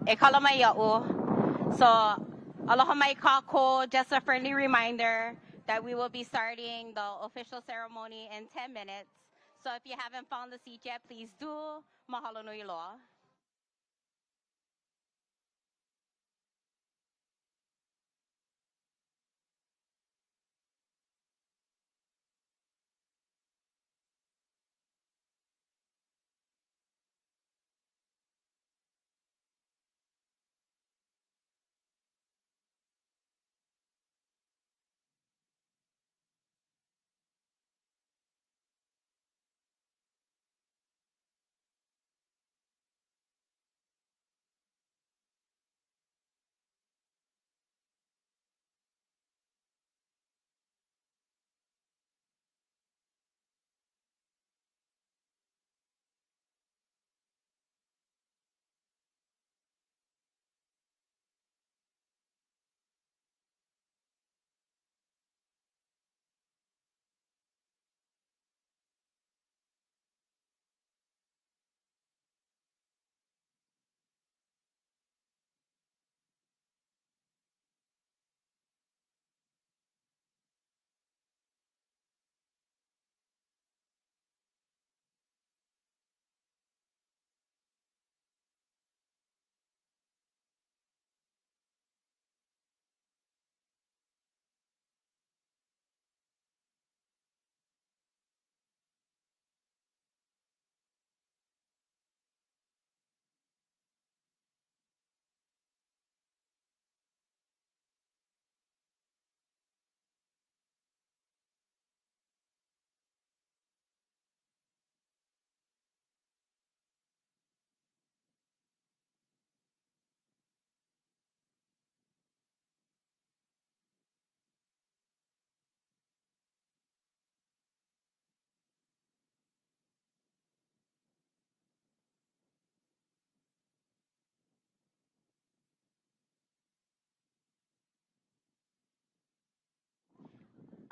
E kalama ya'u. So, aloha mai kako, just a friendly reminder that we will be starting the official ceremony in 10 minutes. So if you haven't found the seat yet, please do. Mahalo nui loa.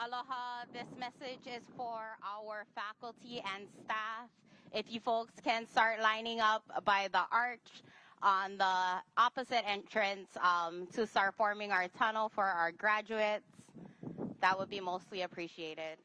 Aloha, this message is for our faculty and staff. If you folks can start lining up by the arch on the opposite entrance to start forming our tunnel for our graduates, that would be mostly appreciated.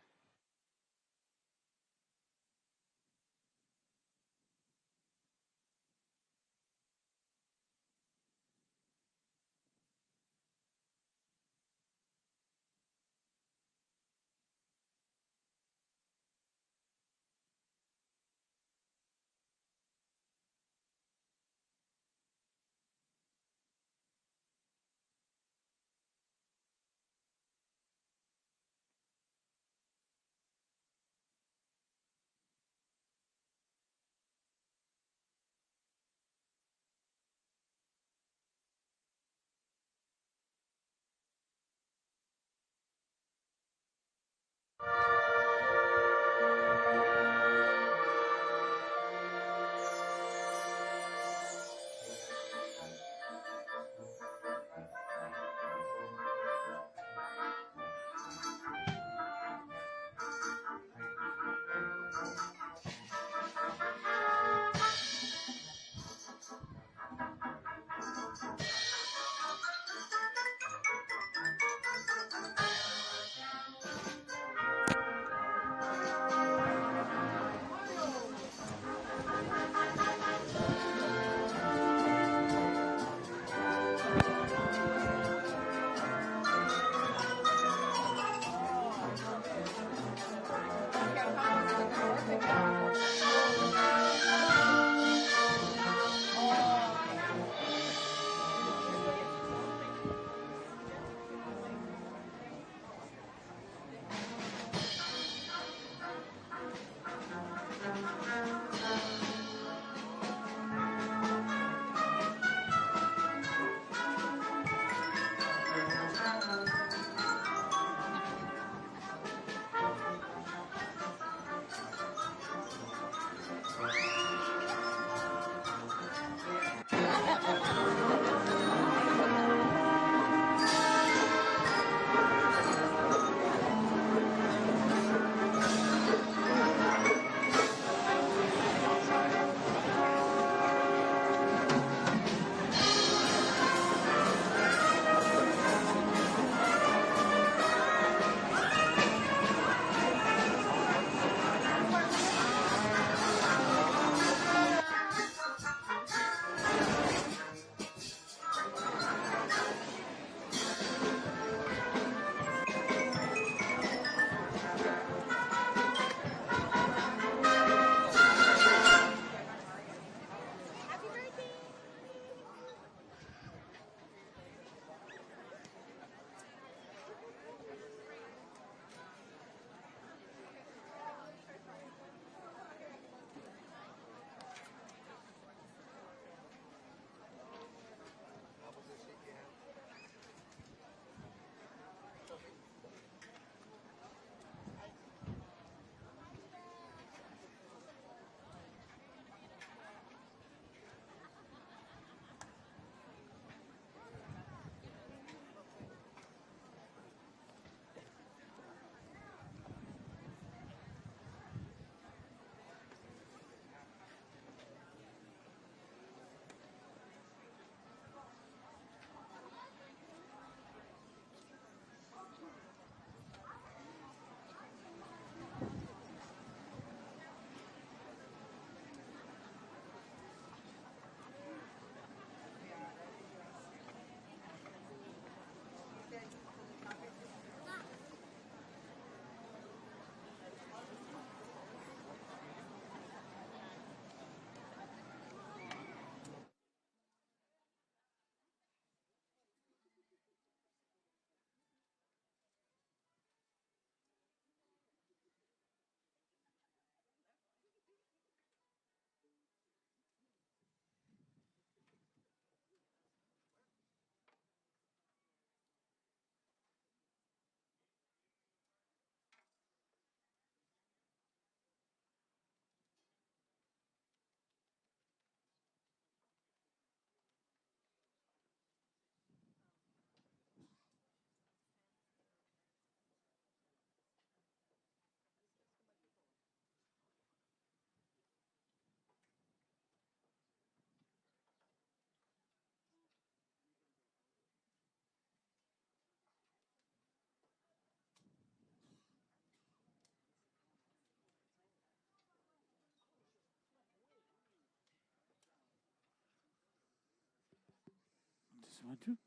Want to?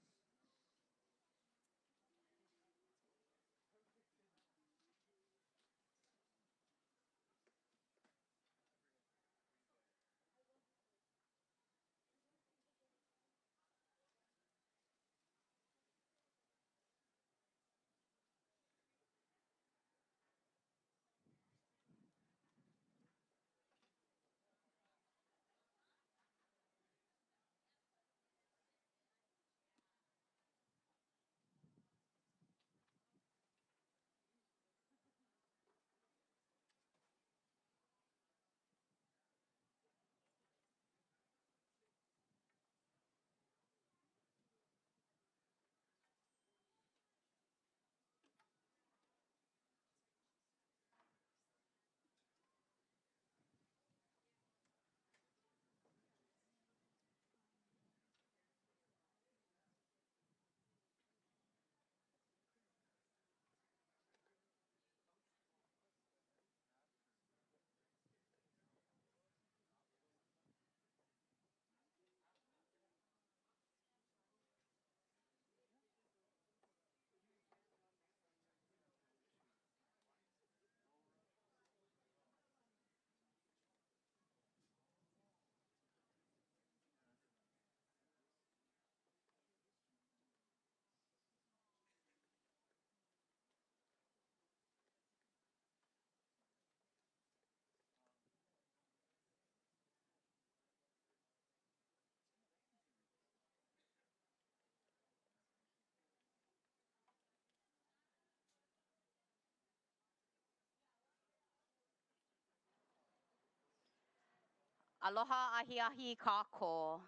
Aloha ahi ahi kako.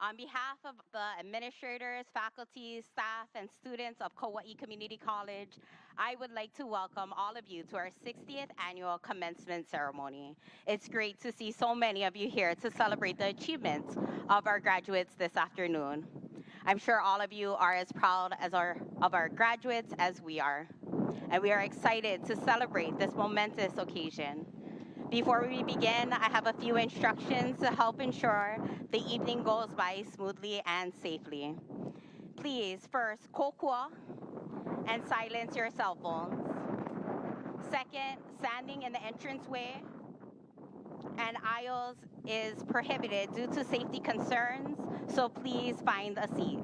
On behalf of the administrators, faculty, staff, and students of Kaua'i Community College, I would like to welcome all of you to our 60th annual commencement ceremony. It's great to see so many of you here to celebrate the achievements of our graduates this afternoon. I'm sure all of you are as proud of our graduates as we are, and we are excited to celebrate this momentous occasion. Before we begin, I have a few instructions to help ensure the evening goes by smoothly and safely. Please, first, kokua and silence your cell phones. Second, standing in the entranceway and aisles is prohibited due to safety concerns, so please find a seat.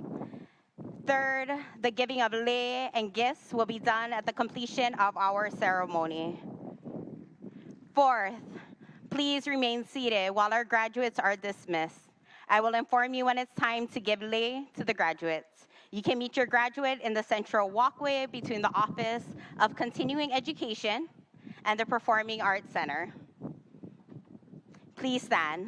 Third, the giving of lei and gifts will be done at the completion of our ceremony. Fourth, please remain seated while our graduates are dismissed. I will inform you when it's time to give lei to the graduates. You can meet your graduate in the central walkway between the Office of Continuing Education and the Performing Arts Center. Please stand.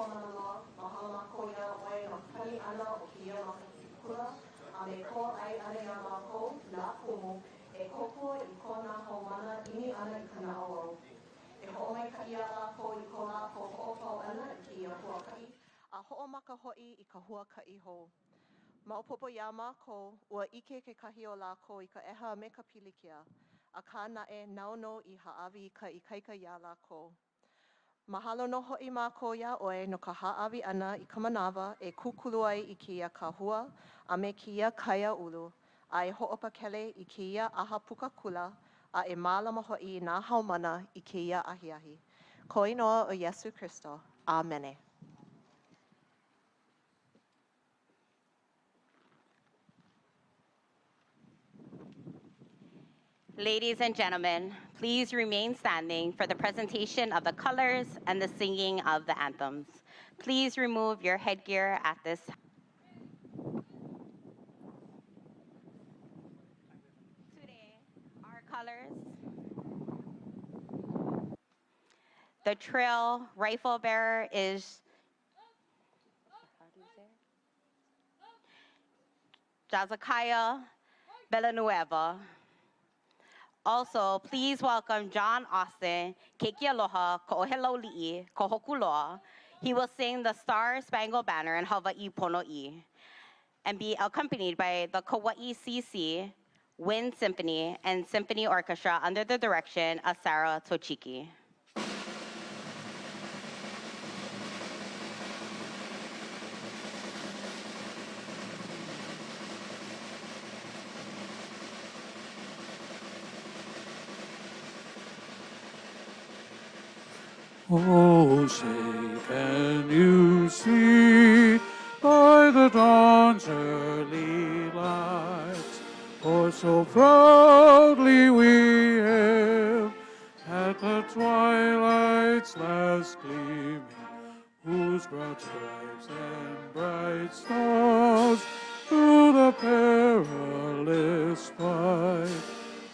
Konanoa, Mahama Koya Wai no Kani Ana o Kia Makakikula, a me Kaua'i Ane a Mako, Na Kumu, e Koko I Kona Haumana Ini Ana I Kana Oro. E ho'omai ka ia lako I ko lako ho'opau ana I kia huakai, a ho'omaka ho'i I ka huakai ho. Maupopo ia mako, ua ike ke kahi o lako I ka eha me ka pilikia, a ka nae nauno I haawi ka ikaika ia lako. Mahalo no ho'i mako ia oe no ka haawi ana I ka manawa e kukulu ai I kia kahua a me kia kaia ulu, a e ho'opakele I kia aha puka kula, a e mālama ho'i nā haumana I kia ahiahi. Ko inoa o Yesu Kristo. Amene. Ladies and gentlemen, please remain standing for the presentation of the colors and the singing of the anthems. Please remove your headgear at this time. Today, our colors, the trail rifle bearer is Jazakaya Villanueva. Also, please welcome John Austin, Keiki Aloha, Ko'ohelauli'i, Kohokuloa. He will sing the Star Spangled Banner in Hawaii Pono'i and be accompanied by the Kaua'i CC, Wind Symphony, and Symphony Orchestra under the direction of Sarah Tochiki. Oh, say, can you see by the dawn's early light, or so proudly we hailed at the twilight's last gleaming, whose broad stripes and bright stars through the perilous fight,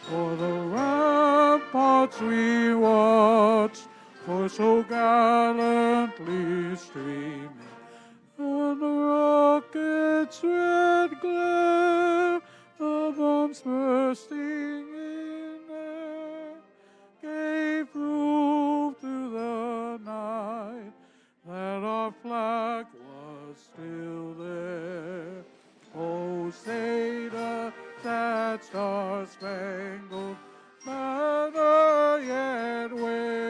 for the ramparts we watched, for so gallantly streaming, and the rocket's red glare, the bombs bursting in air, gave proof to the night that our flag was still there. Oh, say does that star-spangled banner yet wave?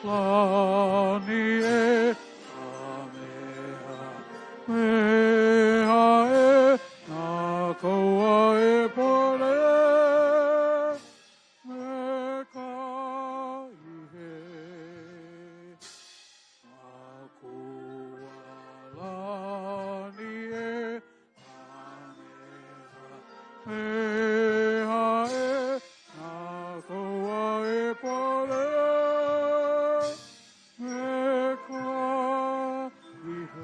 lani e mea e na Kaua'i pole me ka ihe a kualani e mea e na Kaua'i pole me ka ihe.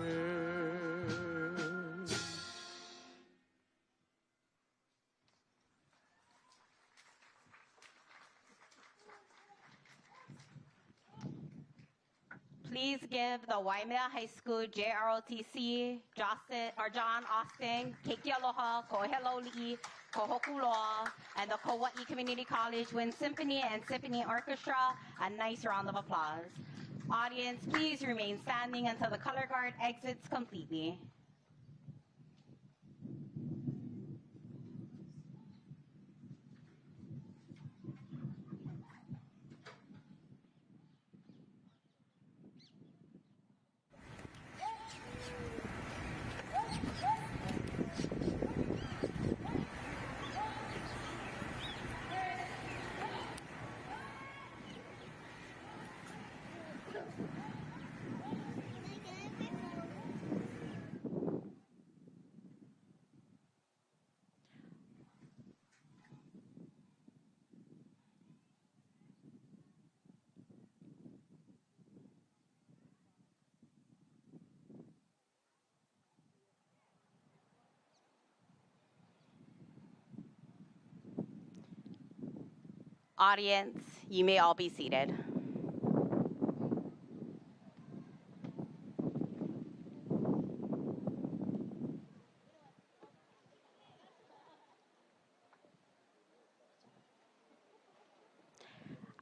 Please give the Waimea High School JROTC, John Austin, Keiki Aloha, Kohelo Li'i, Kohokuloa, and the Kaua'i Community College Wind Symphony and Symphony Orchestra a nice round of applause. Audience, please remain standing until the color guard exits completely. Audience, you may all be seated.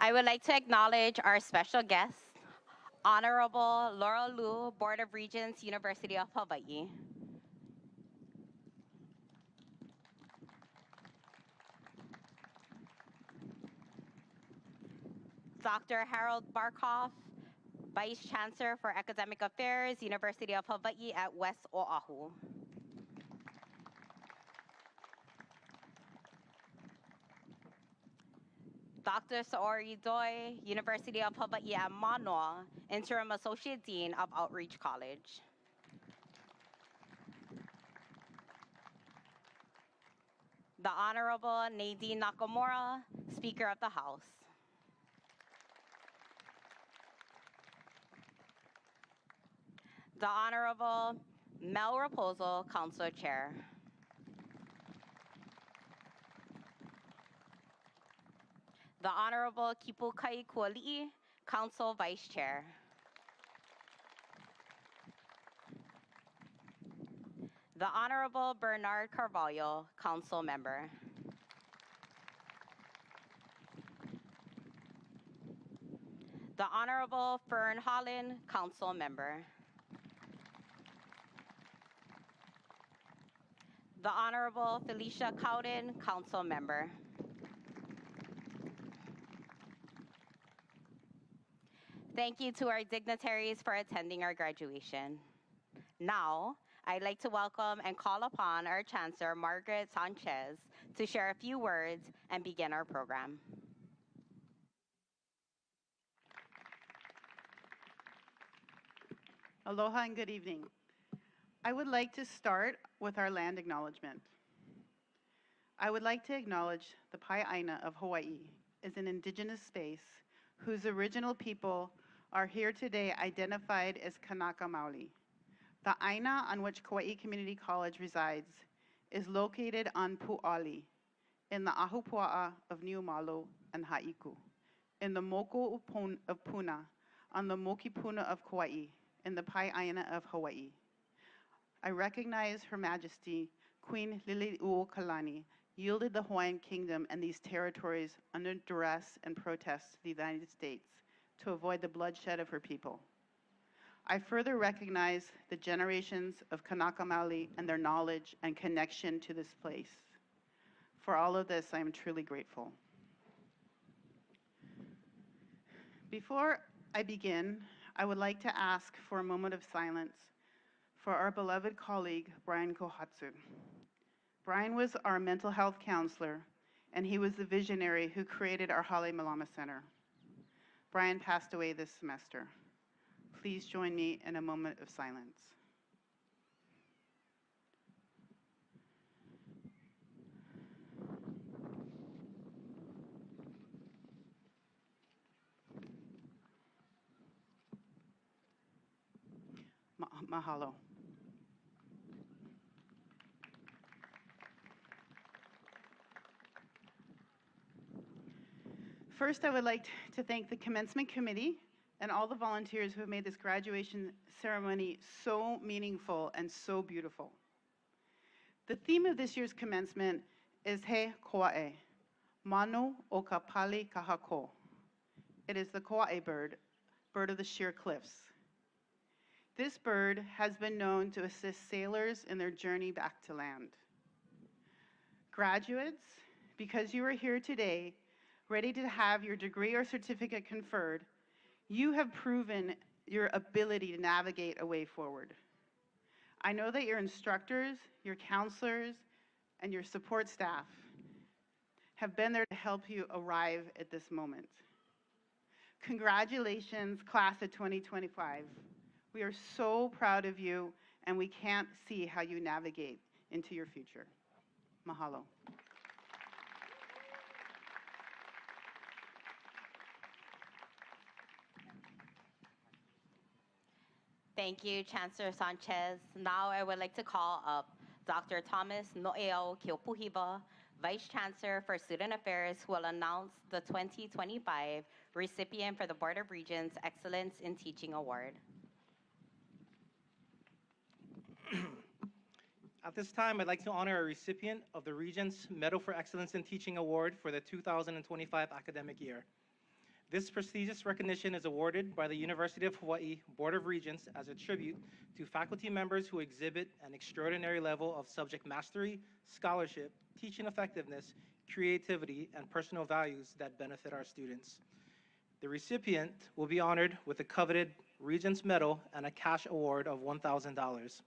I would like to acknowledge our special guest, Honorable Laurel Liu, Board of Regents, University of Hawaii. Dr. Harold Barkoff, Vice Chancellor for Academic Affairs, University of Hawaii at West Oahu. Dr. Saori Doi, University of Hawaii at Manoa, Interim Associate Dean of Outreach College. The Honorable Nadine Nakamura, Speaker of the House. The Honorable Mel Raposo, Council Chair. The Honorable Kipukai Kuali'i, Council Vice Chair. The Honorable Bernard Carvalho, Council Member. The Honorable Fern Holland, Council Member. The Honorable Felicia Cowden, Council Member. Thank you to our dignitaries for attending our graduation. Now, I'd like to welcome and call upon our Chancellor, Margaret Sanchez, to share a few words and begin our program. Aloha and good evening. I would like to start with our land acknowledgement. I would like to acknowledge the Pai'aina of Hawaii as an indigenous space whose original people are here today identified as Kanaka Maoli. The aina on which Kaua'i Community College resides is located on Pu'ali in the Ahupua'a of Niumalu and Ha'iku, in the Moko of Puna on the Mokipuna of Kaua'i, in the Pai'aina of Hawaii. I recognize Her Majesty, Queen Liliuokalani, yielded the Hawaiian Kingdom and these territories under duress and protest to the United States to avoid the bloodshed of her people. I further recognize the generations of Kanaka Maoli and their knowledge and connection to this place. For all of this, I am truly grateful. Before I begin, I would like to ask for a moment of silence for our beloved colleague, Brian Kohatsu. Brian was our mental health counselor, and he was the visionary who created our Hale Malama Center. Brian passed away this semester. Please join me in a moment of silence. Mahalo. First, I would like to thank the Commencement Committee and all the volunteers who have made this graduation ceremony so meaningful and so beautiful. The theme of this year's commencement is He Kaua'i, Manu o ka pali kahako. It is the Kaua'i bird, bird of the sheer cliffs. This bird has been known to assist sailors in their journey back to land. Graduates, because you are here today, ready to have your degree or certificate conferred, you have proven your ability to navigate a way forward. I know that your instructors, your counselors, and your support staff have been there to help you arrive at this moment. Congratulations, class of 2025. We are so proud of you, and we can't see how you navigate into your future. Mahalo. Thank you, Chancellor Sanchez. Now I would like to call up Dr. Thomas No'eo Keopuhiba, Vice Chancellor for Student Affairs, who will announce the 2025 recipient for the Board of Regents Excellence in Teaching Award. At this time, I'd like to honor a recipient of the Regents Medal for Excellence in Teaching Award for the 2025 academic year. This prestigious recognition is awarded by the University of Hawaii Board of Regents as a tribute to faculty members who exhibit an extraordinary level of subject mastery, scholarship, teaching effectiveness, creativity, and personal values that benefit our students. The recipient will be honored with a coveted Regents Medal and a cash award of $1,000.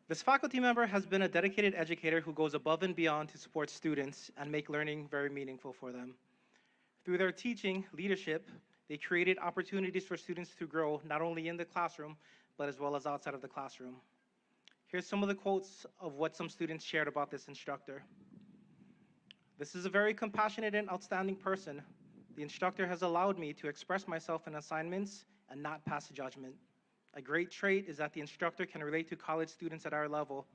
This faculty member has been a dedicated educator who goes above and beyond to support students and make learning very meaningful for them. Through their teaching leadership, they created opportunities for students to grow not only in the classroom, but as well as outside of the classroom. Here's some of the quotes of what some students shared about this instructor. "This is a very compassionate and outstanding person. The instructor has allowed me to express myself in assignments and not pass judgment. A great trait is that the instructor can relate to college students at our level.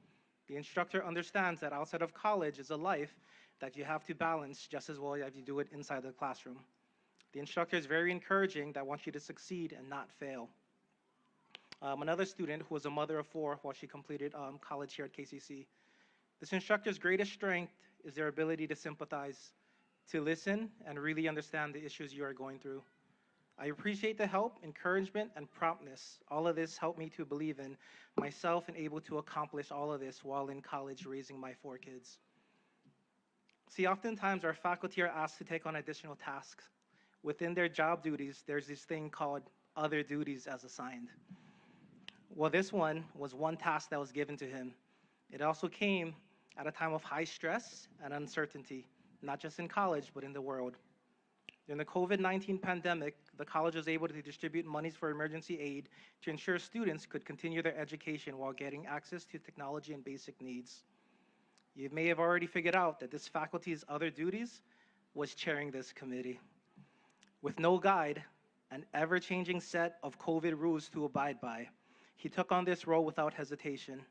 The instructor understands that outside of college is a life that you have to balance just as well as you do it inside the classroom. The instructor is very encouraging that wants you to succeed and not fail." Another student who was a mother of 4 while she completed college here at KCC. "This instructor's greatest strength is their ability to sympathize, to listen, and really understand the issues you are going through. I appreciate the help, encouragement, and promptness. All of this helped me to believe in myself and able to accomplish all of this while in college raising my 4 kids." See, oftentimes our faculty are asked to take on additional tasks. Within their job duties, there's this thing called other duties as assigned. Well, this one was one task that was given to him. It also came at a time of high stress and uncertainty, not just in college, but in the world. During the COVID-19 pandemic, the college was able to distribute monies for emergency aid to ensure students could continue their education while getting access to technology and basic needs. You may have already figured out that this faculty's other duties was chairing this committee. With no guide, an ever-changing set of COVID rules to abide by, he took on this role without hesitation.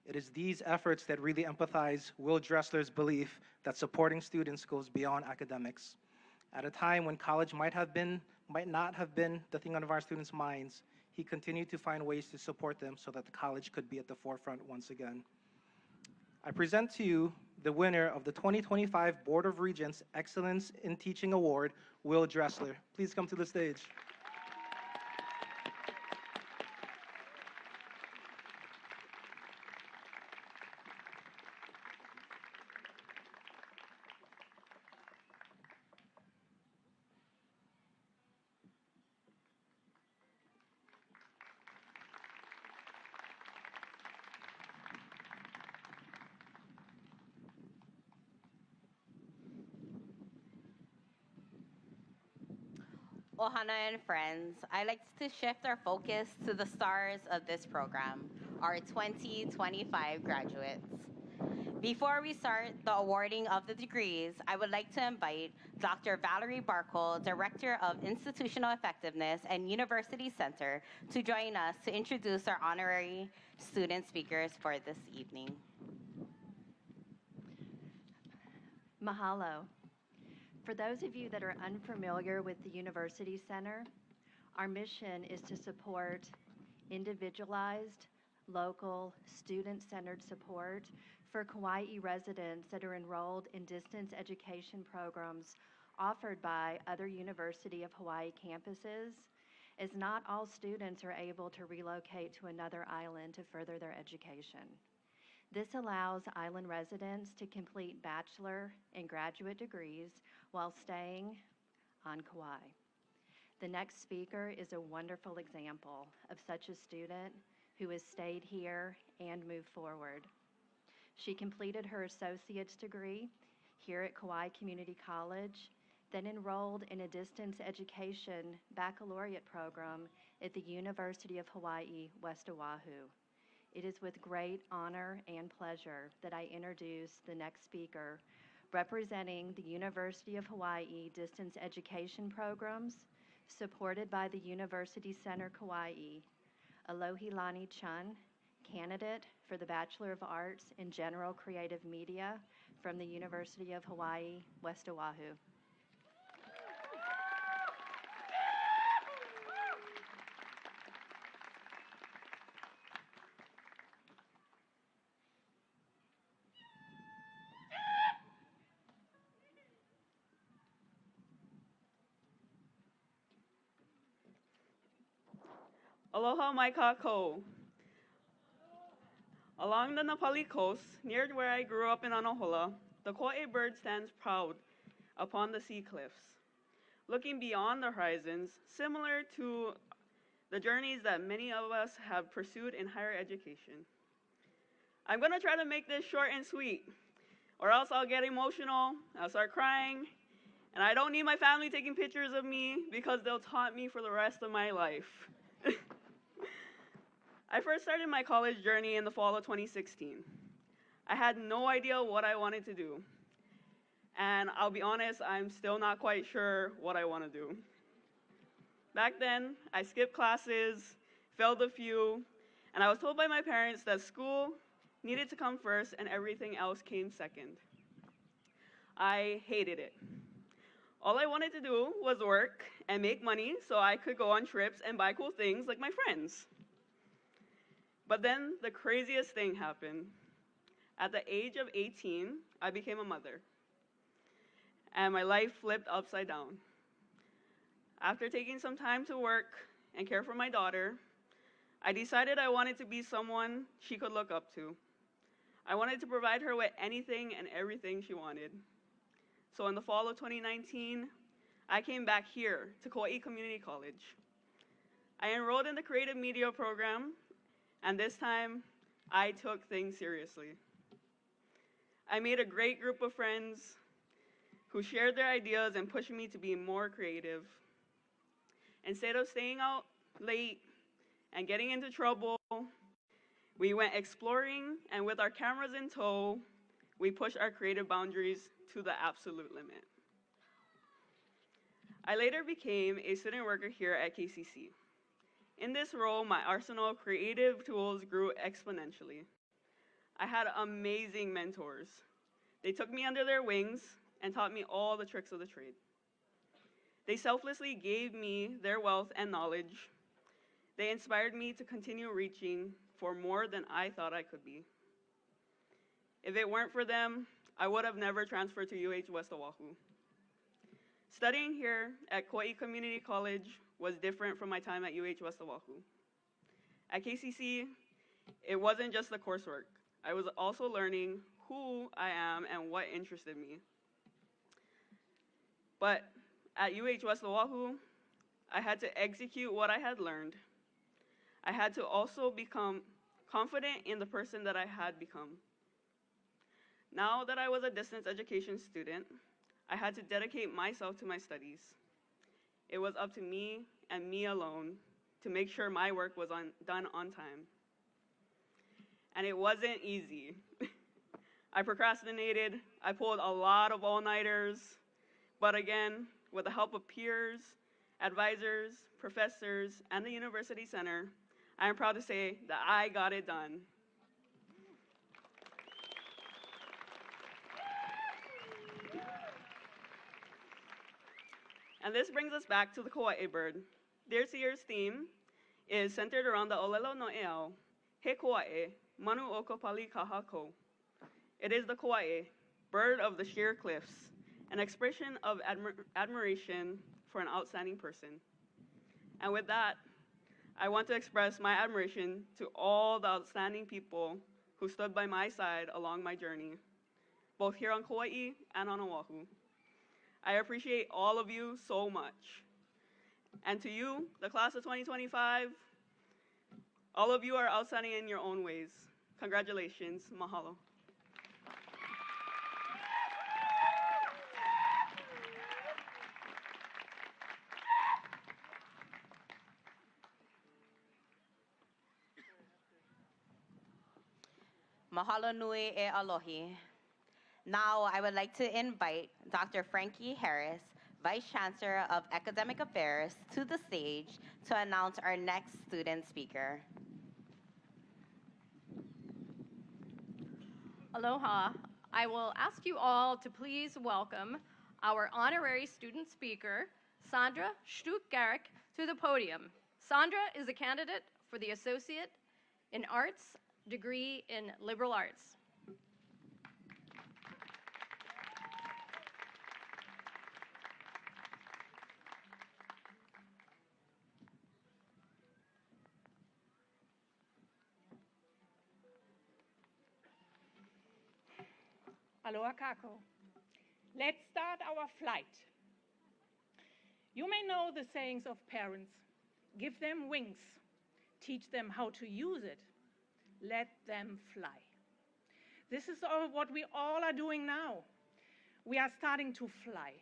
It is these efforts that really empathize Will Dressler's belief that supporting students goes beyond academics. At a time when college might not have been the thing on our students' minds, he continued to find ways to support them so that the college could be at the forefront once again. I present to you the winner of the 2025 Board of Regents Excellence in Teaching Award, Will Dressler. Please come to the stage. Ohana and friends, I'd like to shift our focus to the stars of this program, our 2025 graduates. Before we start the awarding of the degrees, I would like to invite Dr. Valerie Barkle, Director of Institutional Effectiveness and University Center, to join us to introduce our honorary student speakers for this evening. Mahalo. For those of you that are unfamiliar with the University Center, our mission is to support individualized, local, student-centered support for Kaua'i residents that are enrolled in distance education programs offered by other University of Hawaii campuses, as not all students are able to relocate to another island to further their education. This allows island residents to complete bachelor and graduate degrees while staying on Kauai. The next speaker is a wonderful example of such a student who has stayed here and moved forward. She completed her associate's degree here at Kauai Community College, then enrolled in a distance education baccalaureate program at the University of Hawaii, West Oahu. It is with great honor and pleasure that I introduce the next speaker, representing the University of Hawaii Distance Education Programs, supported by the University Center Kauai, Alohilani Chun, candidate for the Bachelor of Arts in General Creative Media from the University of Hawaii, West Oahu. Aloha mai kākou. Along the Nepali coast, near where I grew up in Anohola, the Kaua'i bird stands proud upon the sea cliffs, looking beyond the horizons, similar to the journeys that many of us have pursued in higher education. I'm gonna try to make this short and sweet, or else I'll get emotional, I'll start crying, and I don't need my family taking pictures of me because they'll taunt me for the rest of my life. I first started my college journey in the fall of 2016. I had no idea what I wanted to do. And I'll be honest, I'm still not quite sure what I want to do. Back then, I skipped classes, failed a few, and I was told by my parents that school needed to come first and everything else came second. I hated it. All I wanted to do was work and make money so I could go on trips and buy cool things like my friends. But then the craziest thing happened. At the age of 18, I became a mother. And my life flipped upside down. After taking some time to work and care for my daughter, I decided I wanted to be someone she could look up to. I wanted to provide her with anything and everything she wanted. So in the fall of 2019, I came back here to Kaua'i Community College. I enrolled in the creative media program, and this time, I took things seriously. I made a great group of friends who shared their ideas and pushed me to be more creative. Instead of staying out late and getting into trouble, we went exploring, and with our cameras in tow, we pushed our creative boundaries to the absolute limit. I later became a student worker here at KCC. In this role, my arsenal of creative tools grew exponentially. I had amazing mentors. They took me under their wings and taught me all the tricks of the trade. They selflessly gave me their wealth and knowledge. They inspired me to continue reaching for more than I thought I could be. If it weren't for them, I would have never transferred to UH West Oahu. Studying here at Kaua'i Community College was different from my time at UH West Oahu. At KCC, it wasn't just the coursework. I was also learning who I am and what interested me. But at UH West Oahu, I had to execute what I had learned. I had to also become confident in the person that I had become. Now that I was a distance education student, I had to dedicate myself to my studies. it was up to me and me alone to make sure my work was done on time. And it wasn't easy. I procrastinated, I pulled a lot of all-nighters, but again, with the help of peers, advisors, professors, and the University Center, I am proud to say that I got it done. And this brings us back to the Kaua'i bird. This year's theme is centered around the Olelo no Eau, He Kaua'i, Manu o ka pali kahako. It is the Kaua'i, bird of the sheer cliffs, an expression of admiration for an outstanding person. And with that, I want to express my admiration to all the outstanding people who stood by my side along my journey, both here on Kaua'i and on Oahu. I appreciate all of you so much. And to you, the class of 2025, all of you are outstanding in your own ways. Congratulations. Mahalo. Mahalo nui e alohi. Now, I would like to invite Dr. Frankie Harris, Vice Chancellor of Academic Affairs, to the stage to announce our next student speaker. Aloha. I will ask you all to please welcome our honorary student speaker, Sandra Stuck-Garrick, to the podium. Sandra is a candidate for the Associate in Arts degree in Liberal Arts. Aloha kako. Let's start our flight. You may know the sayings of parents. Give them wings. Teach them how to use it. Let them fly. This is what we all are doing now. We are starting to fly.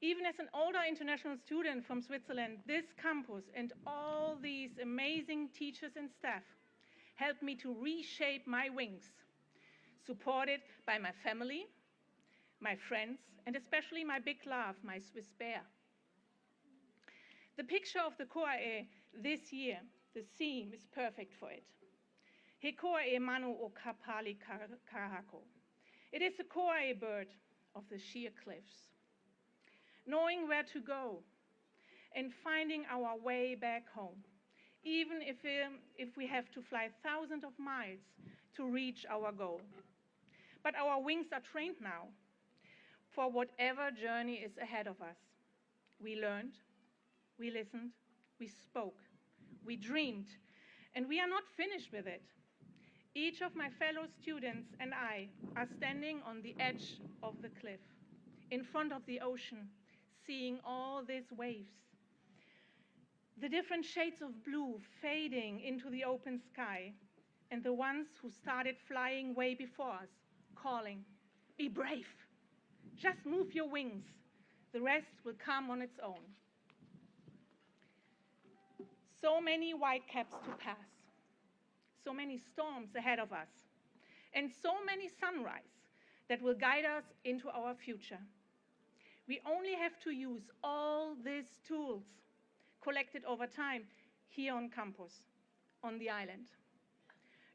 Even as an older international student from Switzerland, this campus and all these amazing teachers and staff helped me to reshape my wings, supported by my family, my friends, and especially my big love, my Swiss bear. The picture of the Kaua'i this year, the theme is perfect for it. He Kaua'i manu o ka pali kahako. It is the Kaua'i bird of the sheer cliffs. Knowing where to go and finding our way back home, even if we have to fly thousands of miles to reach our goal. But our wings are trained now for whatever journey is ahead of us. We learned, we listened, we spoke, we dreamed, and we are not finished with it. Each of my fellow students and I are standing on the edge of the cliff, in front of the ocean, seeing all these waves. The different shades of blue fading into the open sky, and the ones who started flying way before us, calling, be brave, just move your wings, the rest will come on its own. So many whitecaps to pass, so many storms ahead of us, and so many sunrise that will guide us into our future. We only have to use all these tools collected over time here on campus, on the island,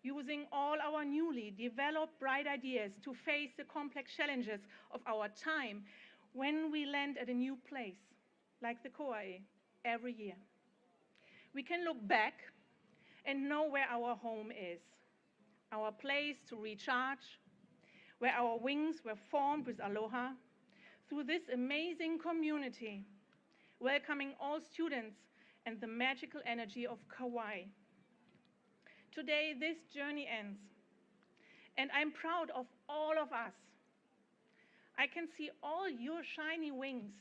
using all our newly developed bright ideas to face the complex challenges of our time when we land at a new place, like the Kaua'i, every year. We can look back and know where our home is, our place to recharge, where our wings were formed with aloha, through this amazing community, welcoming all students and the magical energy of Kaua'i. Today, this journey ends, and I'm proud of all of us. I can see all your shiny wings,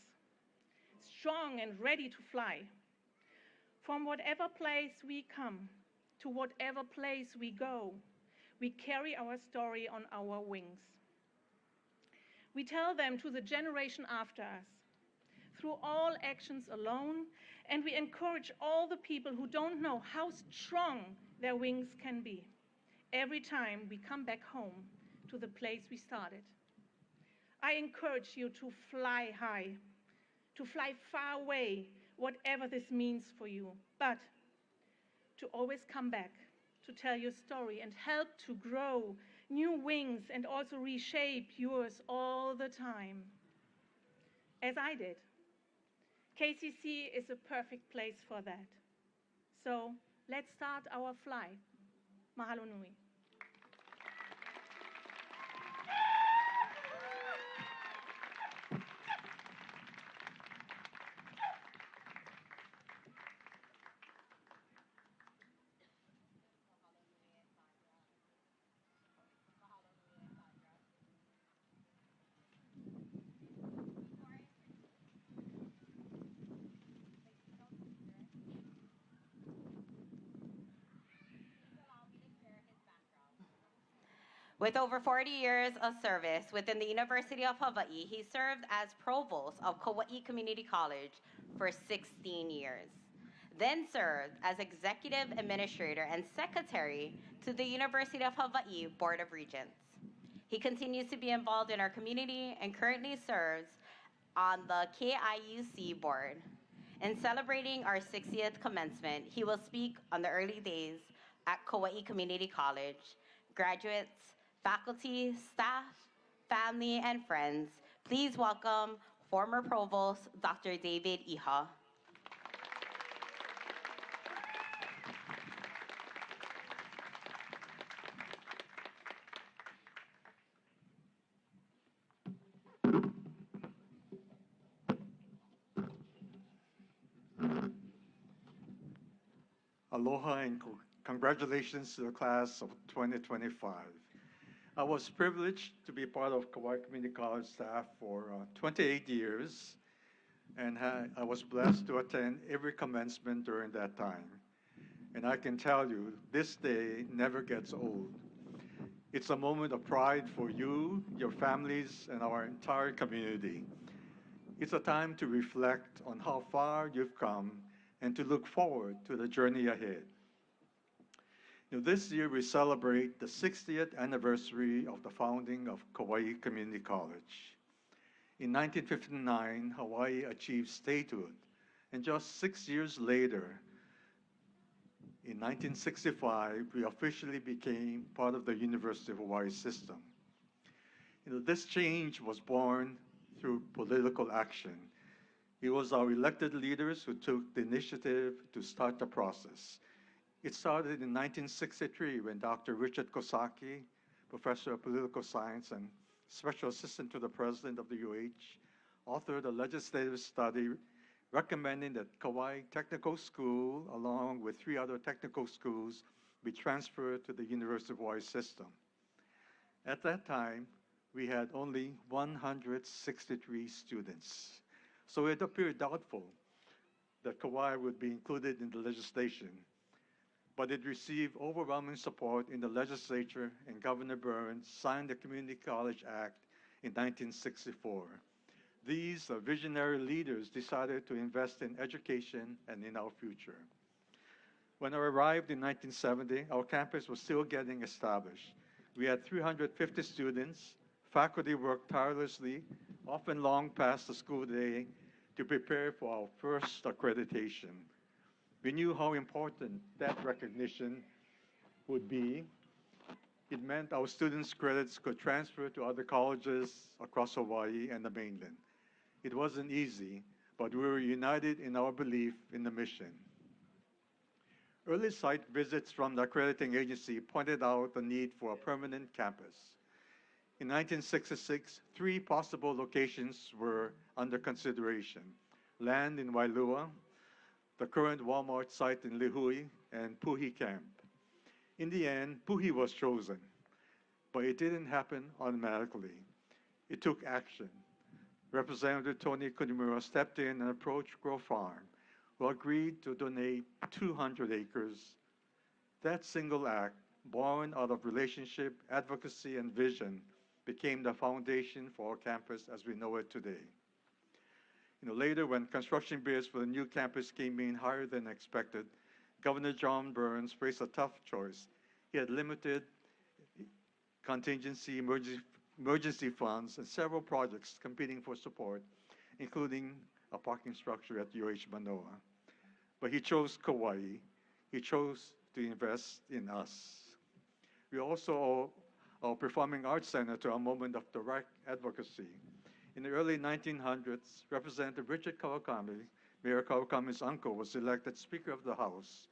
strong and ready to fly. From whatever place we come, to whatever place we go, we carry our story on our wings. We tell them to the generation after us. through all actions alone, and we encourage all the people who don't know how strong their wings can be every time we come back home to the place we started. I encourage you to fly high, to fly far away, whatever this means for you, but to always come back to tell your story and help to grow new wings and also reshape yours all the time, as I did. KCC is a perfect place for that. So let's start our flight. Mahalo nui. With over 40 years of service within the University of Hawaii, he served as provost of Kaua'i Community College for 16 years, then served as executive administrator and secretary to the University of Hawaii Board of Regents. He continues to be involved in our community and currently serves on the KIUC board. In celebrating our 60th commencement, he will speak on the early days at Kaua'i Community College. Graduates, faculty, staff, family, and friends, please welcome former Provost Dr. David Iha. Aloha and congratulations to the class of 2025. I was privileged to be part of Kaua'i Community College staff for 28 years, and I was blessed to attend every commencement during that time. And I can tell you, this day never gets old. It's a moment of pride for you, your families, and our entire community. It's a time to reflect on how far you've come and to look forward to the journey ahead. This year we celebrate the 60th anniversary of the founding of Kaua'i Community College. In 1959, Hawaii achieved statehood, and just 6 years later, in 1965, we officially became part of the University of Hawaii system. This change was born through political action. It was our elected leaders who took the initiative to start the process. It started in 1963 when Dr. Richard Kosaki, professor of political science and special assistant to the president of the UH, authored a legislative study recommending that Kauai Technical School, along with 3 other technical schools, be transferred to the University of Hawaii system. At that time, we had only 163 students. So it appeared doubtful that Kauai would be included in the legislation. But it received overwhelming support in the legislature, and Governor Burns signed the Community College Act in 1964. These visionary leaders decided to invest in education and in our future. When I arrived in 1970, our campus was still getting established. We had 350 students. Faculty worked tirelessly, often long past the school day, to prepare for our first accreditation. We knew how important that recognition would be. It meant our students' credits could transfer to other colleges across Hawaii and the mainland. It wasn't easy, but we were united in our belief in the mission. Early site visits from the accrediting agency pointed out the need for a permanent campus. In 1966, 3 possible locations were under consideration: land in Wailua, the current Walmart site in Lihui, and Puhi Camp. In the end, Puhi was chosen, but it didn't happen automatically. It took action. Representative Tony Kunimura stepped in and approached Grove Farm, who agreed to donate 200 acres. That single act, born out of relationship, advocacy, and vision, became the foundation for our campus as we know it today. Later, when construction bids for the new campus came in higher than expected, Governor John Burns faced a tough choice. He had limited contingency emergency funds and several projects competing for support, including a parking structure at UH Manoa. But he chose Kaua'i. He chose to invest in us. We also owe our Performing Arts Center to a moment of direct advocacy. In the early 1900s, Representative Richard Kawakami, Mayor Kawakami's uncle, was elected Speaker of the House.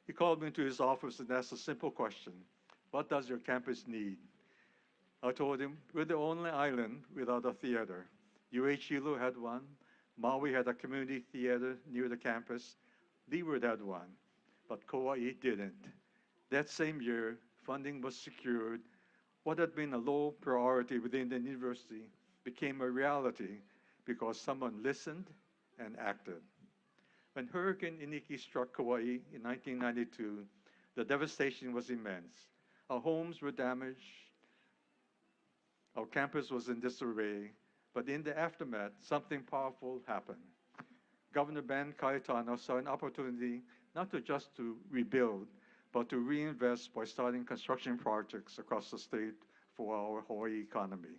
He called me into his office and asked a simple question: what does your campus need? I told him, we're the only island without a theater. UH Hilo had one. Maui had a community theater near the campus. Leeward had one, but Kaua'i didn't. That same year, funding was secured. What had been a low priority within the university became a reality because someone listened and acted. When Hurricane Iniki struck Kaua'i in 1992, the devastation was immense. Our homes were damaged. Our campus was in disarray. But in the aftermath, something powerful happened. Governor Ben Cayetano saw an opportunity not just to rebuild, but to reinvest by starting construction projects across the state for our Hawaii economy.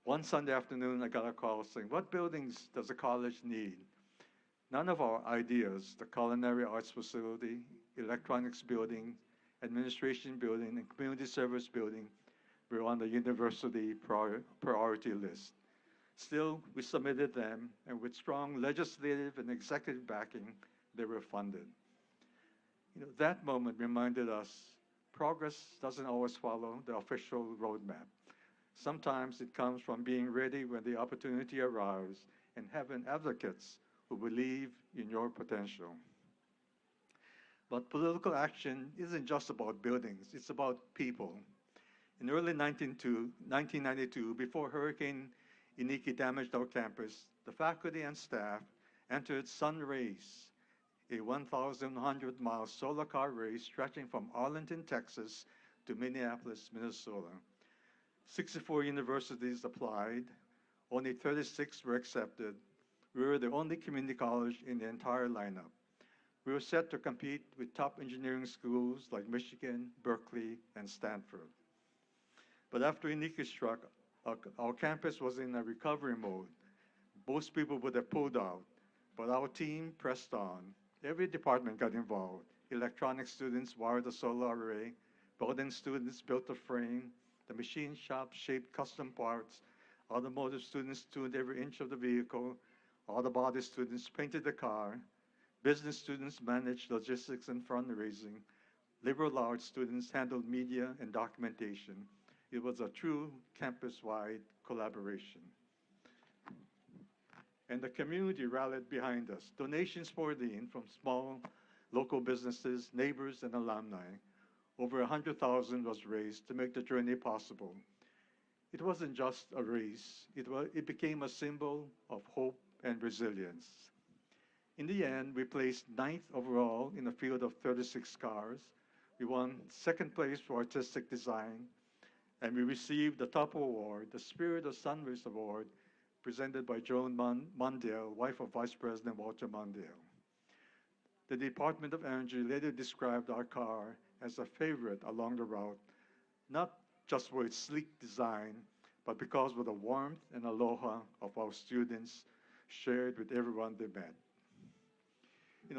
One Sunday afternoon, I got a call saying, what buildings does the college need? None of our ideas, the culinary arts facility, electronics building, administration building, and community service building, were on the university priority list. Still, we submitted them, and with strong legislative and executive backing, they were funded. That moment reminded us progress doesn't always follow the official roadmap. Sometimes it comes from being ready when the opportunity arrives and having advocates who believe in your potential. But political action isn't just about buildings, it's about people. In early 1992, before Hurricane Iniki damaged our campus, the faculty and staff entered Sun Race, a 1,100-mile solar car race stretching from Arlington, Texas to Minneapolis, Minnesota. 64 universities applied, only 36 were accepted. We were the only community college in the entire lineup. We were set to compete with top engineering schools like Michigan, Berkeley, and Stanford. But after Iniki struck, our campus was in a recovery mode. Most people would have pulled out, but our team pressed on. Every department got involved. Electronics students wired the solar array. Building students built the frame. The machine shop shaped custom parts. Automotive students tuned every inch of the vehicle. Auto body students painted the car. Business students managed logistics and fundraising. Liberal arts students handled media and documentation. It was a true campus-wide collaboration. And the community rallied behind us. Donations poured in from small local businesses, neighbors, and alumni. Over 100,000 was raised to make the journey possible. It wasn't just a race. It became a symbol of hope and resilience. In the end, we placed 9th overall in a field of 36 cars. We won 2nd place for artistic design, and we received the top award, the Spirit of Sunrise Award, presented by Joan Mondale, wife of Vice President Walter Mondale. The Department of Energy later described our car as a favorite along the route, not just for its sleek design, but because of the warmth and aloha of our students shared with everyone they met.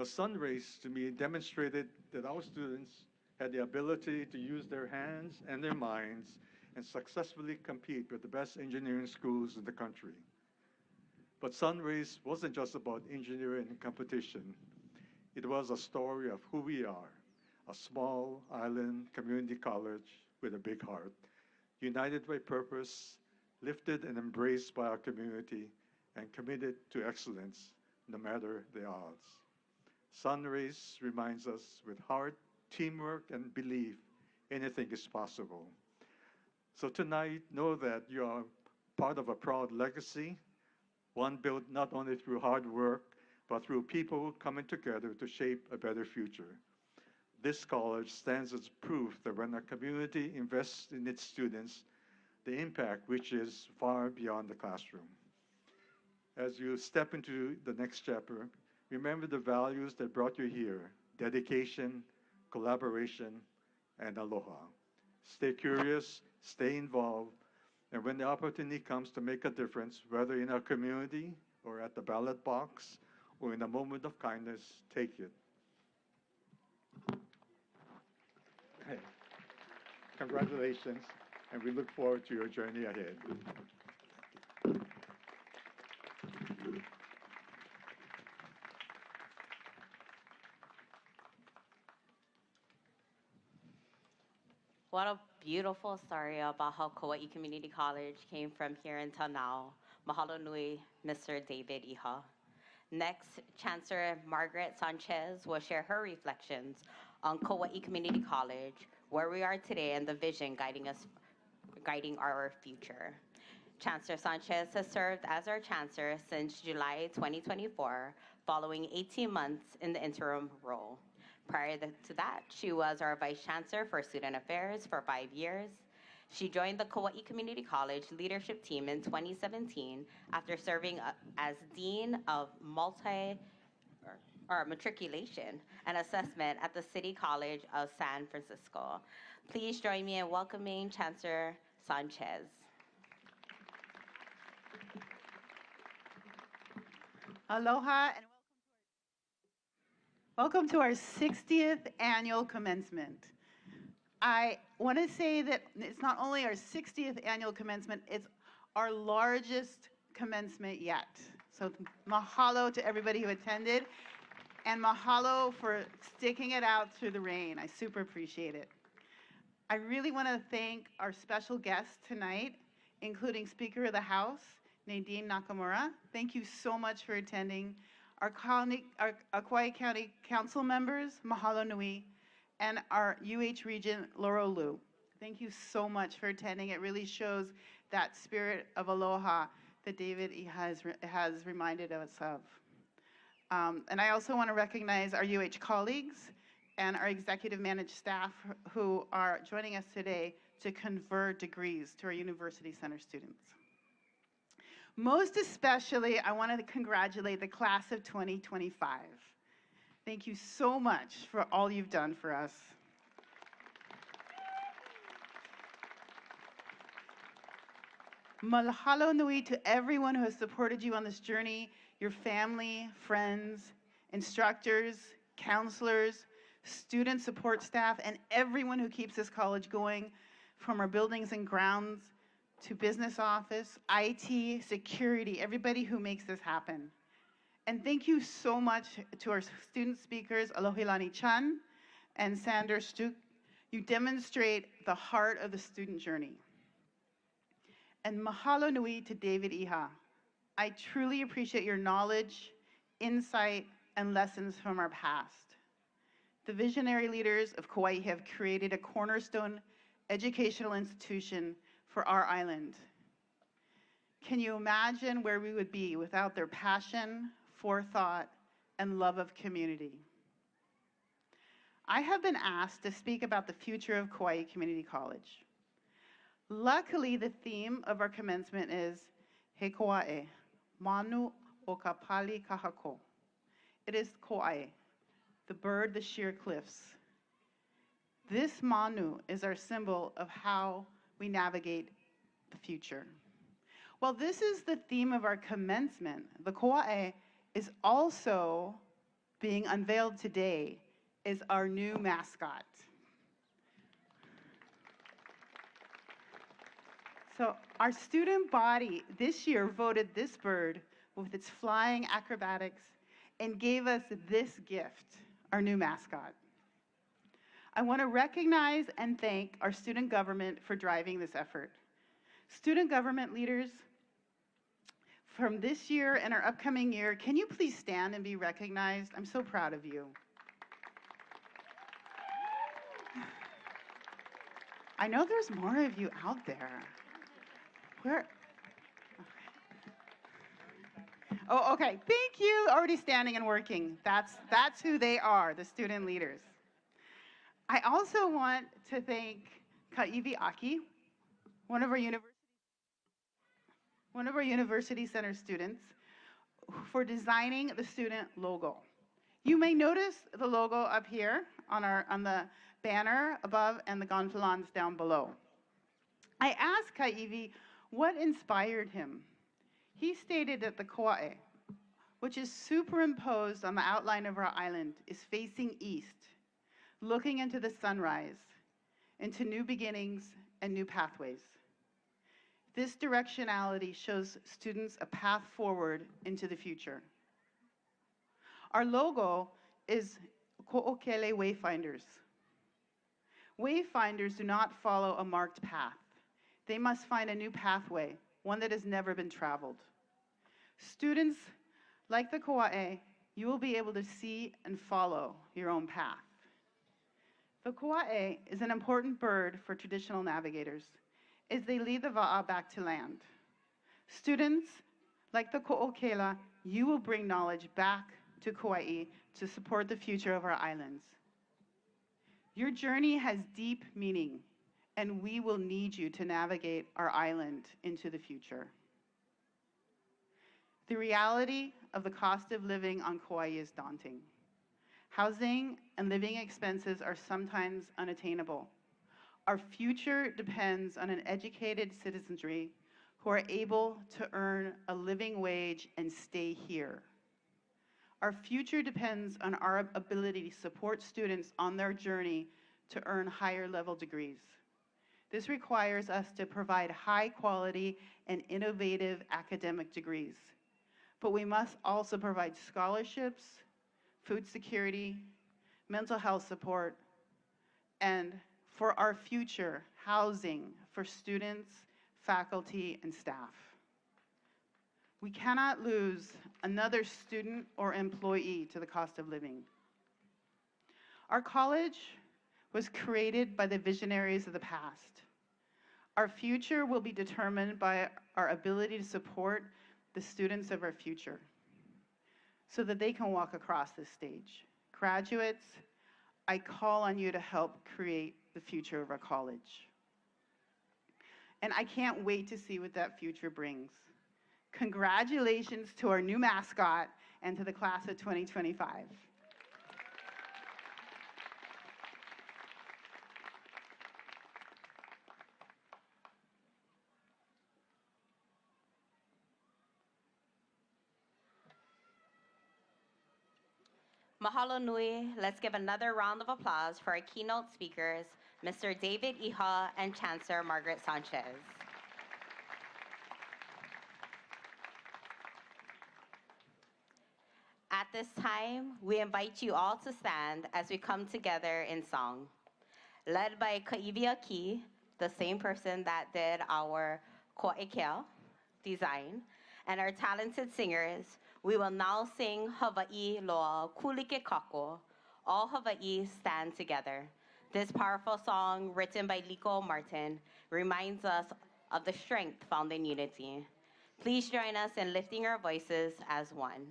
Sunrace, to me, demonstrated that our students had the ability to use their hands and their minds and successfully compete with the best engineering schools in the country. But Sunrace wasn't just about engineering competition. It was a story of who we are, a small island community college with a big heart, united by purpose, lifted and embraced by our community, and committed to excellence no matter the odds. Sunrace reminds us with heart, teamwork, and belief, anything is possible. So tonight, know that you are part of a proud legacy, one built not only through hard work, but through people coming together to shape a better future. This college stands as proof that when a community invests in its students, the impact reaches far beyond the classroom. As you step into the next chapter, remember the values that brought you here: dedication, collaboration, and aloha. Stay curious, stay involved, and when the opportunity comes to make a difference, whether in our community or at the ballot box or in a moment of kindness, take it. Hey, congratulations, and we look forward to your journey ahead. What a beautiful story about how Kaua'i Community College came from here until now. Mahalo nui, Mr. David Iha. Next, Chancellor Margaret Sanchez will share her reflections on Kaua'i Community College, where we are today, and the vision guiding our future. Chancellor Sanchez has served as our chancellor since July 2024, following 18 months in the interim role. Prior to that, she was our Vice Chancellor for Student Affairs for 5 years. She joined the Kaua'i Community College leadership team in 2017 after serving as Dean of Matriculation and Assessment at the City College of San Francisco. Please join me in welcoming Chancellor Sanchez. Aloha and welcome to our 60th annual commencement. I want to say that it's not only our 60th annual commencement, it's our largest commencement yet. So mahalo to everybody who attended, and mahalo for sticking it out through the rain. I super appreciate it. I really want to thank our special guests tonight, including Speaker of the House, Nadine Nakamura. Thank you so much for attending. Our Kauai County Council members, mahalo nui, and our UH Regent, Laura Liu. Thank you so much for attending. It really shows that spirit of aloha that David has reminded us of. And I also want to recognize our UH colleagues and our executive managed staff who are joining us today to confer degrees to our University Center students. Most especially, I want to congratulate the class of 2025. Thank you so much for all you've done for us. Mahalo nui to everyone who has supported you on this journey, your family, friends, instructors, counselors, student support staff, and everyone who keeps this college going, from our buildings and grounds to business office, IT, security, everybody who makes this happen. And thank you so much to our student speakers, Alohilani Chan and Sandra Stuk. You demonstrate the heart of the student journey. And mahalo nui to David Iha. I truly appreciate your knowledge, insight, and lessons from our past. The visionary leaders of Kauai have created a cornerstone educational institution for our island. Can you imagine where we would be without their passion, forethought, and love of community? I have been asked to speak about the future of Kauai Community College. Luckily, the theme of our commencement is He Kaua'i, Manu o ka pali kahako. It is Kaua'i, the bird, the sheer cliffs. This Manu is our symbol of how we navigate the future. Well, this is the theme of our commencement. The Kaua'i is also being unveiled today as our new mascot. So our student body this year voted this bird with its flying acrobatics and gave us this gift, our new mascot. I want to recognize and thank our student government for driving this effort. Student government leaders from this year and our upcoming year, can you please stand and be recognized? I'm so proud of you. I know there's more of you out there. Where? Oh, okay. Thank you. Already standing and working. That's who they are, the student leaders. I also want to thank Kaua'i Aki, one of our University Center students, for designing the student logo. You may notice the logo up here on the banner above and the gonfalons down below. I asked Kaua'i what inspired him. He stated that the Kaua'i, which is superimposed on the outline of our island, is facing east, looking into the sunrise, into new beginnings and new pathways. This directionality shows students a path forward into the future. Our logo is Ko'okele Wayfinders. Wayfinders do not follow a marked path. They must find a new pathway, one that has never been traveled. Students, like the Kaua'i, you will be able to see and follow your own path. The Kaua'i is an important bird for traditional navigators as they lead the va'a back to land. Students, like the Ko'okela, you will bring knowledge back to Kaua'i to support the future of our islands. Your journey has deep meaning, and we will need you to navigate our island into the future. The reality of the cost of living on Kaua'i is daunting. Housing and living expenses are sometimes unattainable. Our future depends on an educated citizenry who are able to earn a living wage and stay here. Our future depends on our ability to support students on their journey to earn higher level degrees. This requires us to provide high quality and innovative academic degrees. But we must also provide scholarships, food security, mental health support, and for our future, housing for students, faculty, and staff. We cannot lose another student or employee to the cost of living. Our college was created by the visionaries of the past. Our future will be determined by our ability to support the students of our future so that they can walk across this stage. Graduates, I call on you to help create the future of our college. And I can't wait to see what that future brings. Congratulations to our new mascot and to the class of 2025. Mahalo nui. Let's give another round of applause for our keynote speakers, Mr. David Iha and Chancellor Margaret Sanchez. At this time, we invite you all to stand as we come together in song. Led by Kaivia Ki, the same person that did our Ko'ekea design, and our talented singers, we will now sing Hawaii Loa Kulike Kako, All Hawaii Stand Together. This powerful song, written by Liko Martin, reminds us of the strength found in unity. Please join us in lifting our voices as one.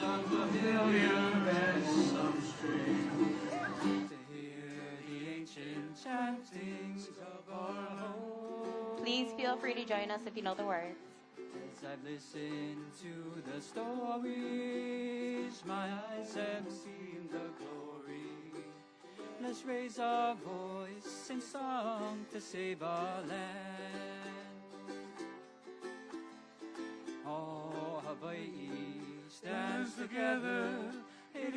Some familiar and some strange, to hear the ancient chantings of our home. Please feel free to join us if you know the words. As I've listened to the stories, my eyes have seen the glory. Let's raise our voice in song to save our land. Oh, Hawaii stands together, it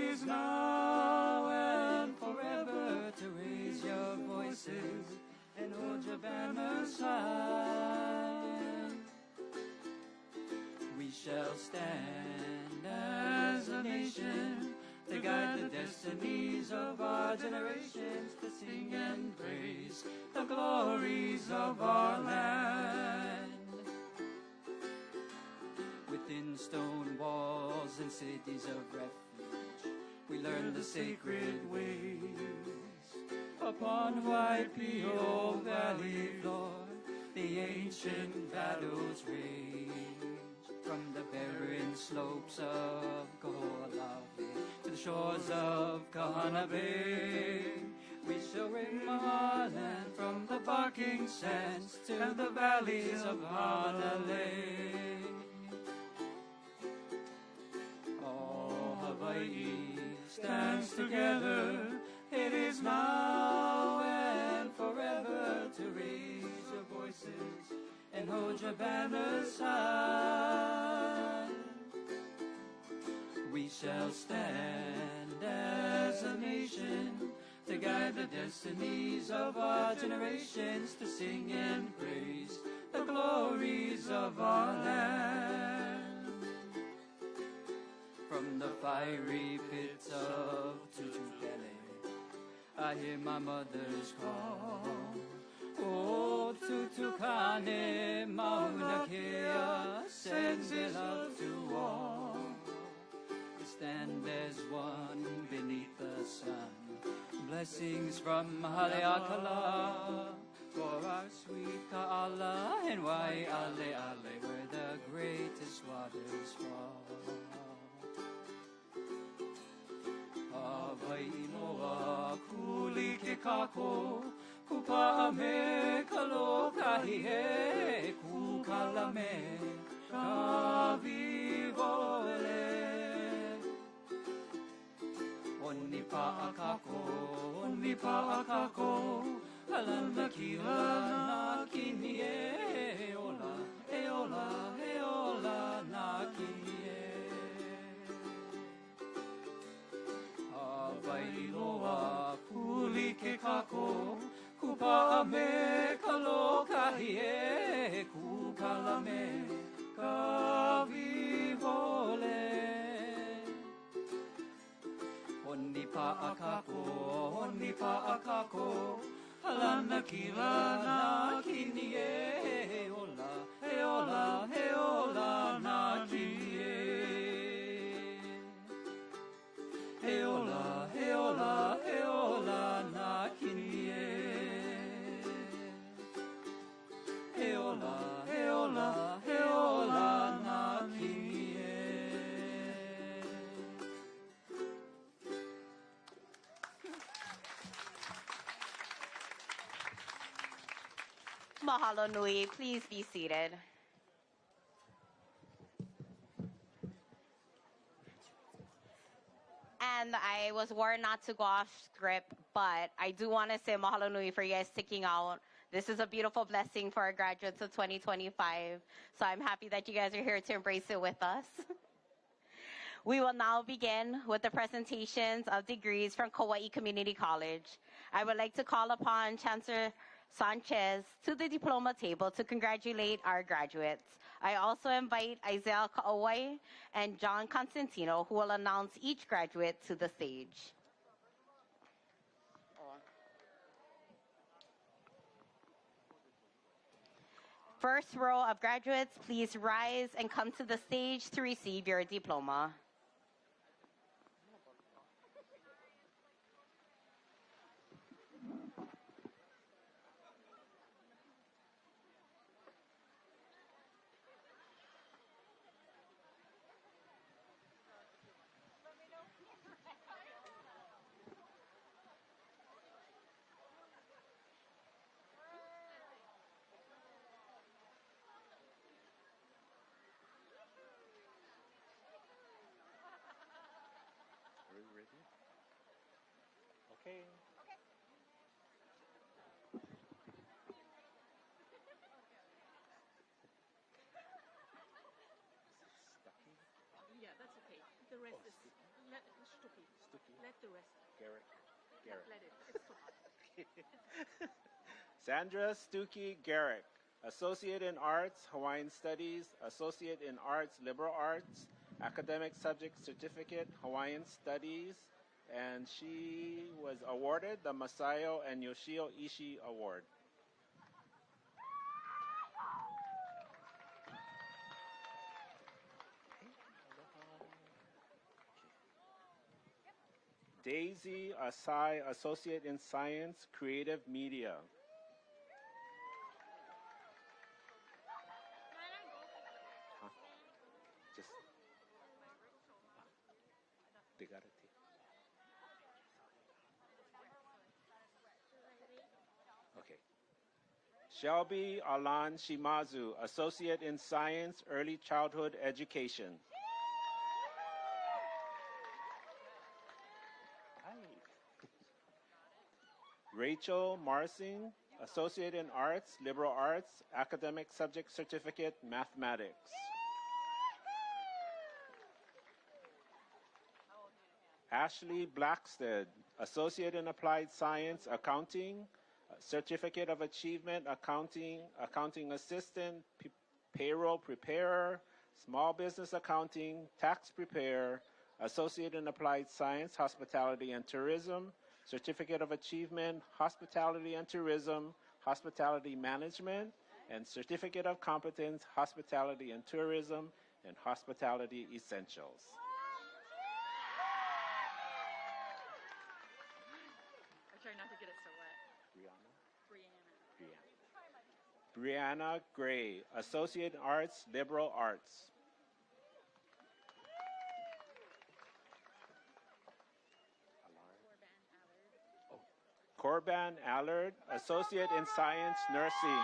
shall stand as a nation to guide the destinies of our generations, to sing and praise the glories of our land. Within stone walls and cities of refuge, we learn the sacred ways. Upon Waipio Valley floor, the ancient battles rage. From the barren slopes of Kaua'i to the shores of Kahana Bay, we shall ring our land from the barking sands to the valleys of Hanalei. All Hawaii stands together. It is now and forever to raise your voices and hold your banners high. We shall stand as a nation to guide the destinies of our generations, to sing and praise the glories of our land. From the fiery pits of Tutukele, I hear my mother's call. Oh, Tutukane, Mauna Kea, sends it love to all. We stand as one beneath the sun. Blessings from Haleakala for our sweet Ka'ala and Waiale'ale, where the greatest waters fall. Hawaii noa kuli ke kako, kupa me kalokahi he, kukala me ka vivole. Onni pa kako, halana kila na kini e ola, e ola, e ola na kini e. Wailoa puli ke kako, kupa me kalokahi e, kukala me ka vivole. Honi pa akako, halana kila na kini e ola, e ola, e ola na kini e. E ola, e ola, e ola na kini e. E ola, e ola, e ola na kini e. Mahalo nui. Please be seated. And I was warned not to go off script, but I do want to say mahalo nui for you guys sticking out. This is a beautiful blessing for our graduates of 2025. So I'm happy that you guys are here to embrace it with us. We will now begin with the presentations of degrees from Kaua'i Community College. I would like to call upon Chancellor Sanchez to the diploma table to congratulate our graduates. I also invite Isaiah Kaua'i and John Constantino, who will announce each graduate to the stage. First row of graduates, please rise and come to the stage to receive your diploma. Okay. Yeah, that's okay. The rest is let Stucky. Let the rest. Garrick. Let it. It's too hot. Sandra Stuckey Garrick. Associate in Arts, Hawaiian Studies, Associate in Arts, Liberal Arts, Academic Subject Certificate, Hawaiian Studies, and she was awarded the Masayo and Yoshio Ishii Award. Daisy Asai, Associate in Science, Creative Media. Just, they got it. Okay. Shelby Alan Shimazu, Associate in Science, Early Childhood Education. Rachel Marsing, Associate in Arts, Liberal Arts, Academic Subject Certificate, Mathematics. Ashley Blackstead, Associate in Applied Science, Accounting, Certificate of Achievement, Accounting, Accounting Assistant, Payroll Preparer, Small Business Accounting, Tax Preparer, Associate in Applied Science, Hospitality and Tourism, Certificate of Achievement, Hospitality and Tourism, Hospitality Management, and Certificate of Competence, Hospitality and Tourism, and Hospitality Essentials. I try not to get it so wet. Brianna Gray, Associate in Arts, Liberal Arts. Corban Allard, Associate in Science, Nursing.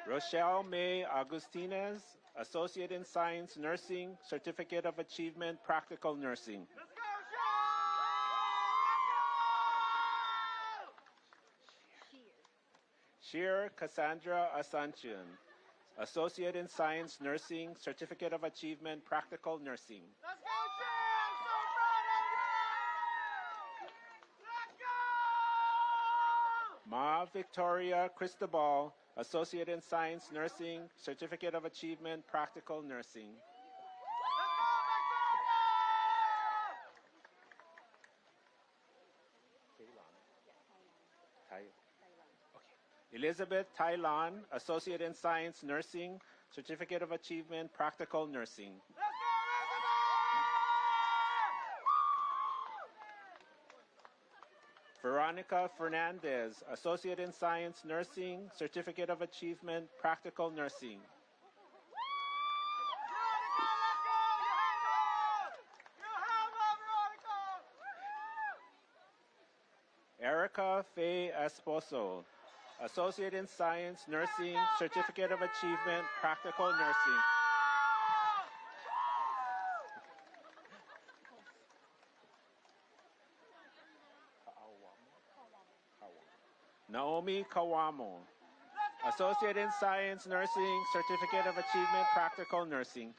Rochelle May Agustinez, Associate in Science, Nursing, Certificate of Achievement, Practical Nursing. Sheer Cassandra Asuncion, Associate in Science, Nursing, Certificate of Achievement, Practical Nursing. Ma Victoria Cristobal, Associate in Science, Nursing, Certificate of Achievement, Practical Nursing. Elizabeth Thailand, Associate in Science, Nursing, Certificate of Achievement, Practical Nursing. Veronica Fernandez, Associate in Science, Nursing, Certificate of Achievement, Practical Nursing. Erica Faye Esposo, Associate in Science, Nursing, Certificate of Achievement, Practical Nursing. Naomi Kawamo, Associate in Science, Nursing, Certificate of Achievement, Practical Nursing.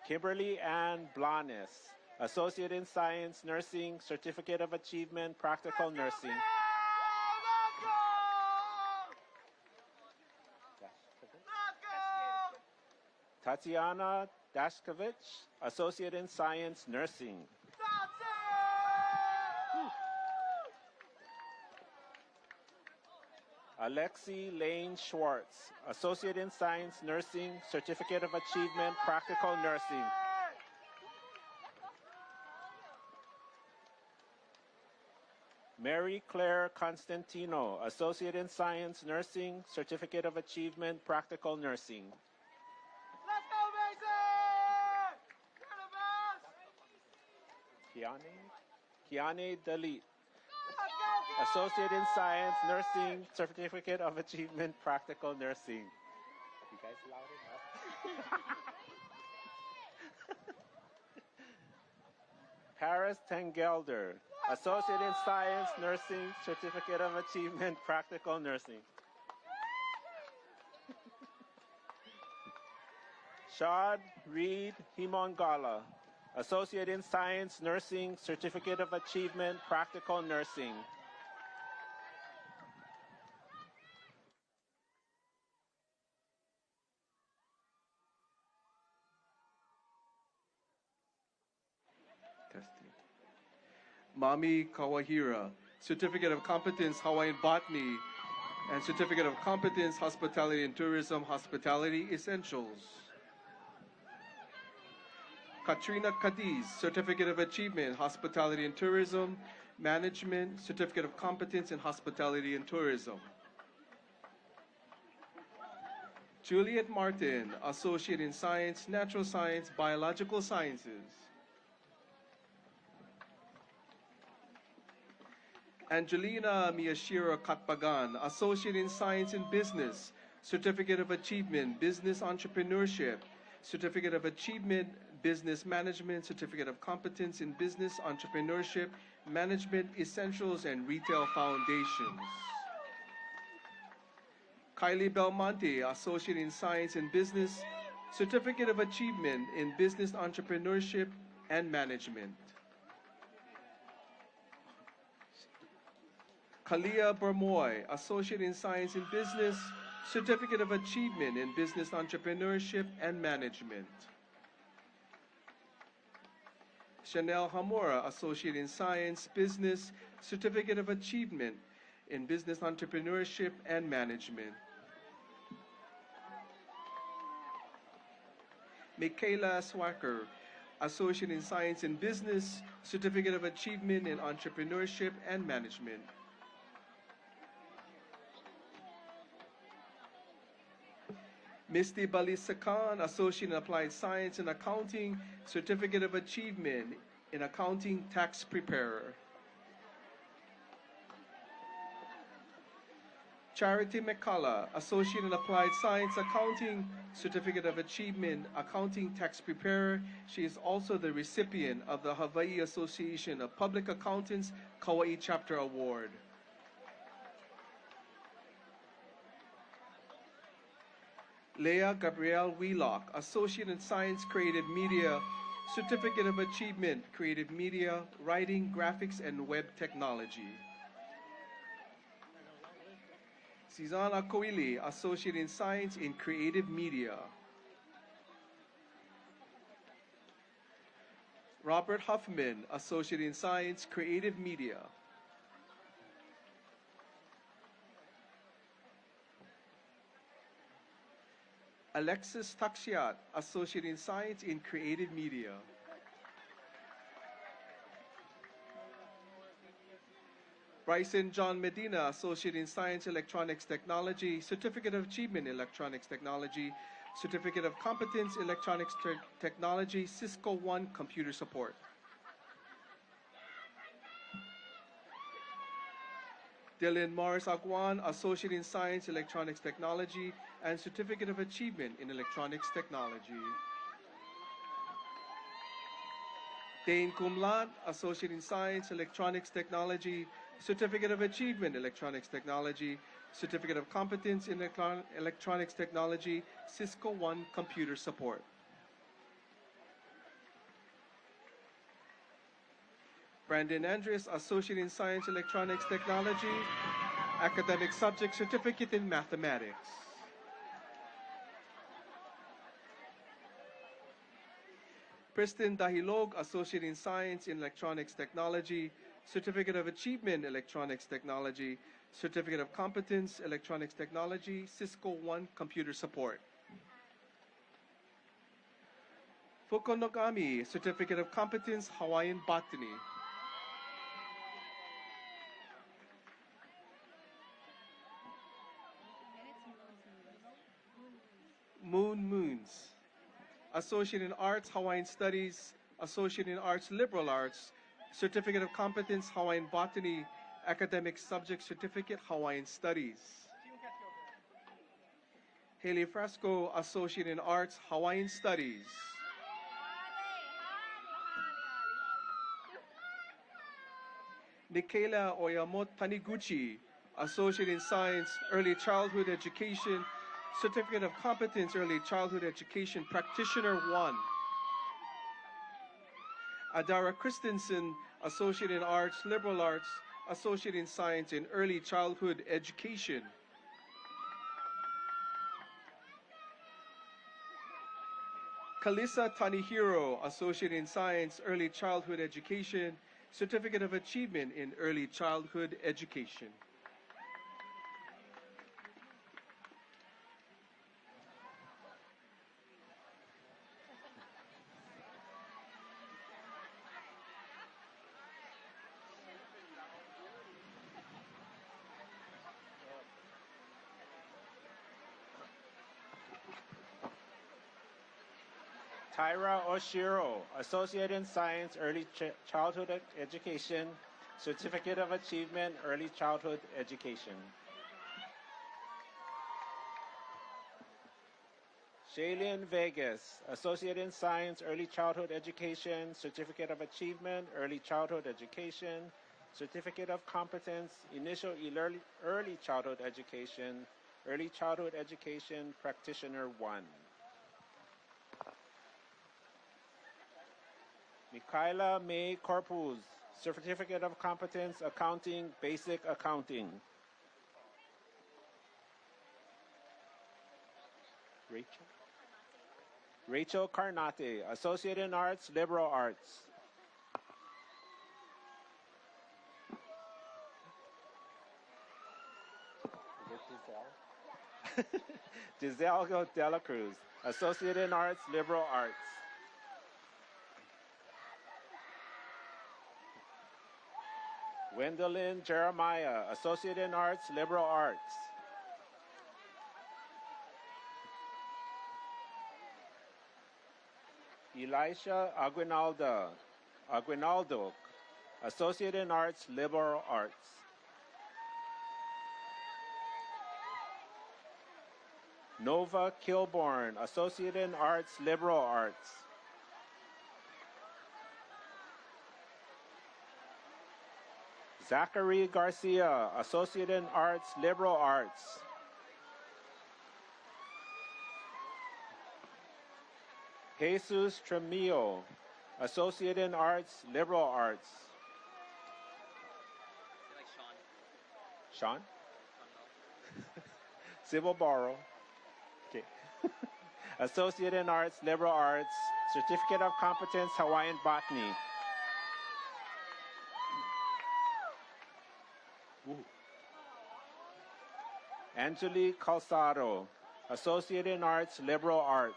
Kimberly Ann Blanes, Associate in Science, Nursing, Certificate of Achievement, Practical Nursing. Tatiana Dashkovich, Associate in Science, Nursing. Alexi Lane Schwartz, Associate in Science, Nursing, Certificate of Achievement, Practical Nursing. Mary Claire Constantino, Associate in Science, Nursing, Certificate of Achievement, Practical Nursing. Kiane Dalit, Associate in Science, Nursing, Certificate of Achievement, Practical Nursing. You guys loud enough? Paris Tengelder, Associate in Science, Nursing, Certificate of Achievement, Practical Nursing. Rashad Reed Himongala, Associate in Science, Nursing, Certificate of Achievement, Practical Nursing. Testing. Mami Kawahira, Certificate of Competence, Hawaiian Botany, and Certificate of Competence, Hospitality and Tourism, Hospitality Essentials. Katrina Cadiz, Certificate of Achievement, Hospitality and Tourism, Management, Certificate of Competence in Hospitality and Tourism. Juliet Martin, Associate in Science, Natural Science, Biological Sciences. Angelina Miyashiro Katpagan, Associate in Science and Business, Certificate of Achievement, Business Entrepreneurship, Certificate of Achievement, Business Management, Certificate of Competence in Business Entrepreneurship, Management Essentials, and Retail Foundations. Kylie Belmonte, Associate in Science and Business, Certificate of Achievement in Business Entrepreneurship and Management. Kalia Bermoy, Associate in Science and Business, Certificate of Achievement in Business Entrepreneurship and Management. Chanel Hamura, Associate in Science, Business, Certificate of Achievement in Business Entrepreneurship and Management. Michaela Swacker, Associate in Science and Business, Certificate of Achievement in Entrepreneurship and Management. Misty Balisa Khan, Associate in Applied Science and Accounting, Certificate of Achievement in Accounting Tax Preparer. Charity McCullough, Associate in Applied Science Accounting, Certificate of Achievement, Accounting Tax Preparer. She is also the recipient of the Hawaii Association of Public Accountants Kaua'i Chapter Award. Leah Gabrielle Wheelock, Associate in Science Creative Media, Certificate of Achievement, Creative Media, Writing, Graphics, and Web Technology. Susanna Koili, Associate in Science in Creative Media. Robert Huffman, Associate in Science, Creative Media. Alexis Takshiat, Associate in Science in Creative Media. Bryson John Medina, Associate in Science Electronics Technology, Certificate of Achievement in Electronics Technology, Certificate of Competence Electronics Technology, Cisco One Computer Support. Dylan Morris Aguan, Associate in Science Electronics Technology and Certificate of Achievement in Electronics Technology. Dane Cum Laude, Associate in Science Electronics Technology, Certificate of Achievement Electronics Technology, Certificate of Competence in Electronics Technology, Cisco One Computer Support. Brandon Andres, Associate in Science Electronics Technology, Academic Subject Certificate in Mathematics. Kristen Dahilog, Associate in Science in Electronics Technology, Certificate of Achievement Electronics Technology, Certificate of Competence Electronics Technology, Cisco One Computer Support. Fuko Nogami, Certificate of Competence Hawaiian Botany. Moons, Associate in Arts Hawaiian Studies, Associate in Arts Liberal Arts, Certificate of Competence Hawaiian Botany, Academic Subject Certificate Hawaiian Studies. Haley Frasco, Associate in Arts Hawaiian Studies. Nikela Oyamot Taniguchi, Associate in Science Early Childhood Education, Certificate of Competence Early Childhood Education Practitioner 1. Adara Christensen, Associate in Arts, Liberal Arts, Associate in Science in Early Childhood Education. Kalisa Tanihiro, Associate in Science, Early Childhood Education, Certificate of Achievement in Early Childhood Education. Tyra Oshiro, Associate in Science, Early Childhood Education, Certificate of Achievement, Early Childhood Education. Shailene Vegas, Associate in Science, Early Childhood Education, Certificate of Achievement, Early Childhood Education, Certificate of Competence, Initial Early Childhood Education, Early Childhood Education, Practitioner 1. Michaela May Corpus, Certificate of Competence, Accounting, Basic Accounting. Rachel Carnate, Associate in Arts, Liberal Arts. Giselle De La Cruz, Associate in Arts, Liberal Arts. Gwendolyn Jeremiah, Associate in Arts, Liberal Arts. Elisha Aguinaldo, Associate in Arts, Liberal Arts. Nova Kilborn, Associate in Arts, Liberal Arts. Zachary Garcia, Associate in Arts, Liberal Arts. Jesus Tremillo, Associate in Arts, Liberal Arts. Sean? Sybil Borrow. Okay. Associate in Arts, Liberal Arts, Certificate of Competence, Hawaiian Botany. Angelique Calzado, Associate in Arts, Liberal Arts.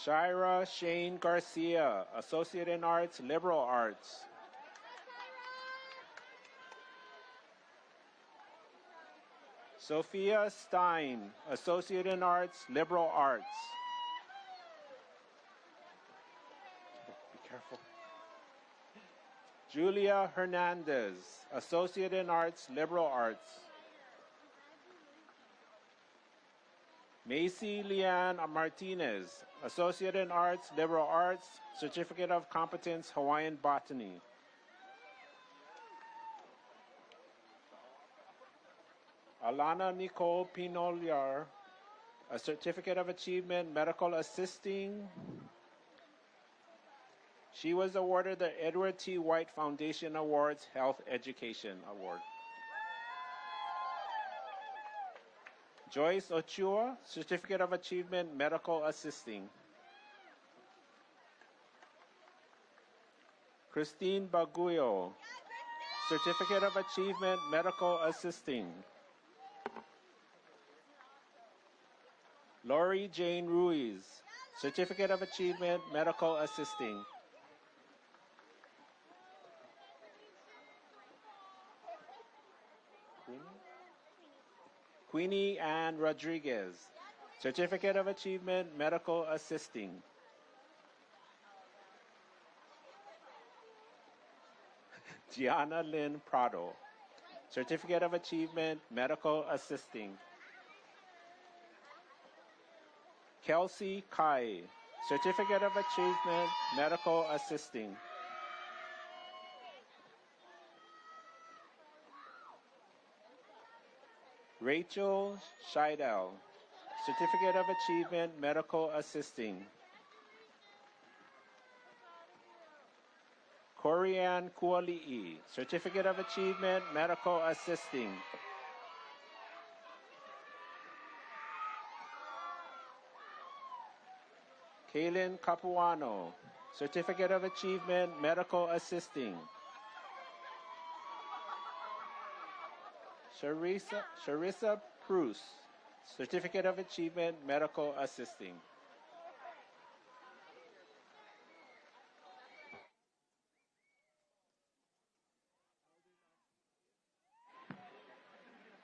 Shira Shane Garcia, Associate in Arts, Liberal Arts. Sophia Stein, Associate in Arts, Liberal Arts. Be careful. Julia Hernandez, Associate in Arts, Liberal Arts. Macy Leanne Martinez, Associate in Arts, Liberal Arts, Certificate of Competence, Hawaiian Botany. Alana Nicole Pinoliar, a Certificate of Achievement, Medical Assisting. She was awarded the Edward T. White Foundation Awards Health Education Award. Joyce Ochua, Certificate of Achievement, Medical Assisting. Christine Baguio, Certificate of Achievement, Medical Assisting. Lori Jane Ruiz, Certificate of Achievement, Medical Assisting. Queenie Ann Rodriguez, Certificate of Achievement, Medical Assisting. Gianna Lynn Prado, Certificate of Achievement, Medical Assisting. Kelsey Kai, Certificate of Achievement, Medical Assisting. Rachel Scheidel, Certificate of Achievement, Medical Assisting. Corianne Kaua'i, Certificate of Achievement, Medical Assisting. Kaylin Capuano, Certificate of Achievement, Medical Assisting. Sharissa Cruz, Certificate of Achievement, Medical Assisting.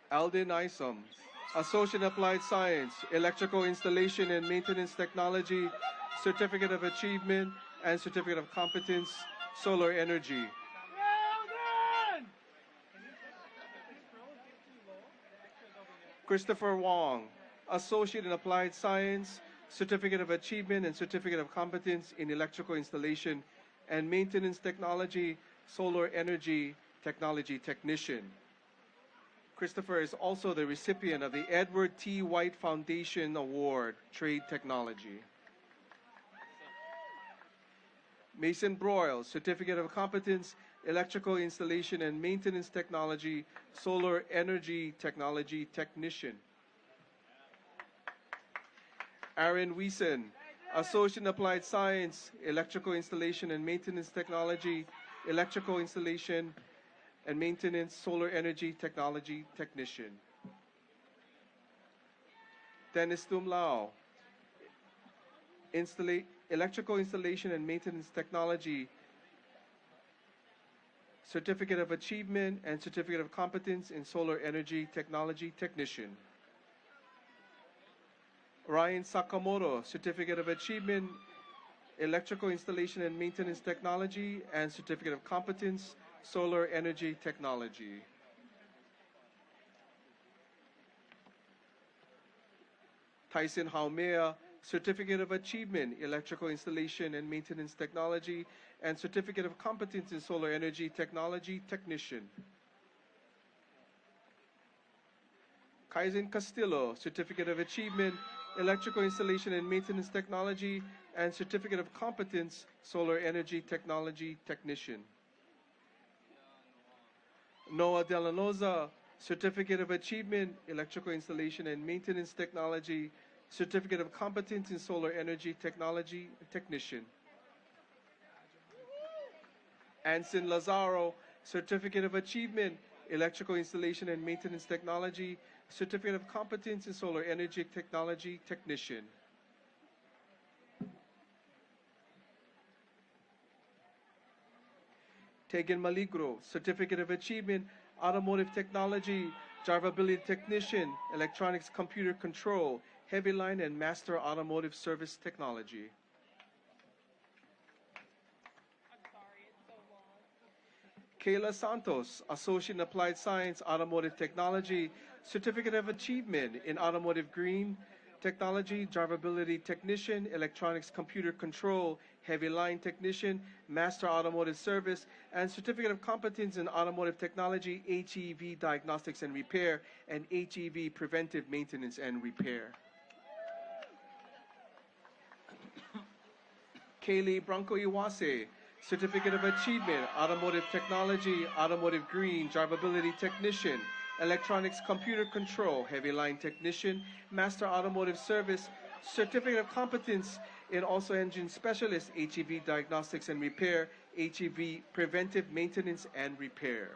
Alden Isom, Associate in Applied Science, Electrical Installation and Maintenance Technology, Certificate of Achievement, and Certificate of Competence, Solar Energy. Christopher Wong, Associate in Applied Science, Certificate of Achievement and Certificate of Competence in Electrical Installation and Maintenance Technology, Solar Energy Technology Technician. Christopher is also the recipient of the Edward T. White Foundation Award, Trade Technology. Mason Broyle, Certificate of Competence, Electrical Installation and Maintenance Technology, Solar Energy Technology Technician. Aaron Wiesen, Associate in Applied Science, Electrical Installation and Maintenance Technology, Electrical Installation and Maintenance, Solar Energy Technology Technician. Dennis Tumlao, Electrical Installation and Maintenance Technology, Certificate of Achievement and Certificate of Competence in Solar Energy Technology Technician. Ryan Sakamoto, Certificate of Achievement, Electrical Installation and Maintenance Technology and Certificate of Competence, Solar Energy Technology. Tyson Haumea, Certificate of Achievement, Electrical Installation and Maintenance Technology and Certificate of Competence in Solar Energy Technology Technician. Kaizen Castillo, Certificate of Achievement, Electrical Installation and Maintenance Technology and Certificate of Competence, Solar Energy Technology Technician. Noah Delanoza, Certificate of Achievement, Electrical Installation and Maintenance Technology, Certificate of Competence in Solar Energy Technology Technician. Anson Lazaro, Certificate of Achievement, Electrical Installation and Maintenance Technology, Certificate of Competence in Solar Energy Technology Technician. Tegan Maligro, Certificate of Achievement, Automotive Technology, Drivability Technician, Electronics Computer Control, Heavy Line and Master Automotive Service Technology. Kayla Santos, Associate in Applied Science, Automotive Technology, Certificate of Achievement in Automotive Green Technology, Drivability Technician, Electronics Computer Control, Heavy Line Technician, Master Automotive Service, and Certificate of Competence in Automotive Technology, HEV Diagnostics and Repair, and HEV Preventive Maintenance and Repair. Kaylee Branco Iwase, Certificate of Achievement, Automotive Technology, Automotive Green, Drivability Technician, Electronics Computer Control, Heavy Line Technician, Master Automotive Service, Certificate of Competence in Also Engine Specialist, HEV Diagnostics and Repair, HEV Preventive Maintenance and Repair.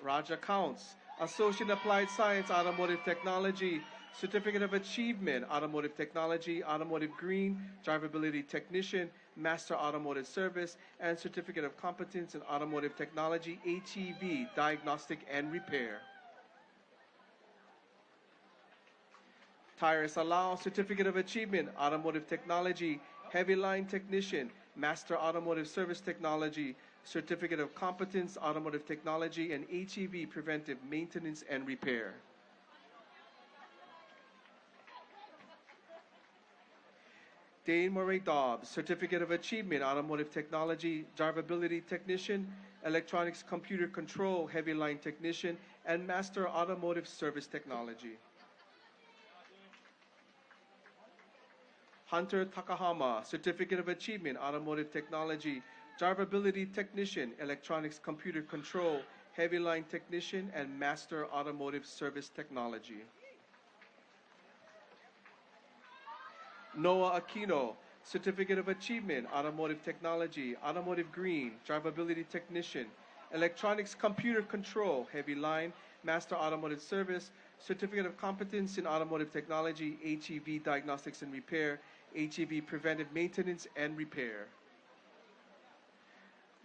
Raja Counts, Associate in Applied Science, Automotive Technology, Certificate of Achievement, Automotive Technology, Automotive Green, Drivability Technician, Master Automotive Service, and Certificate of Competence in Automotive Technology, HEV Diagnostic and Repair. Tyrus Allow, Certificate of Achievement, Automotive Technology, Heavy Line Technician, Master Automotive Service Technology, Certificate of Competence, Automotive Technology, and HEV Preventive Maintenance and Repair. Dane Murray Dobbs, Certificate of Achievement, Automotive Technology, Drivability Technician, Electronics Computer Control, Heavy Line Technician, and Master Automotive Service Technology. Hunter Takahama, Certificate of Achievement, Automotive Technology, Drivability Technician, Electronics Computer Control, Heavy Line Technician, and Master Automotive Service Technology. Noah Aquino, Certificate of Achievement, Automotive Technology, Automotive Green, Drivability Technician, Electronics Computer Control, Heavy Line, Master Automotive Service, Certificate of Competence in Automotive Technology, HEV Diagnostics and Repair, HEV Preventive Maintenance and Repair.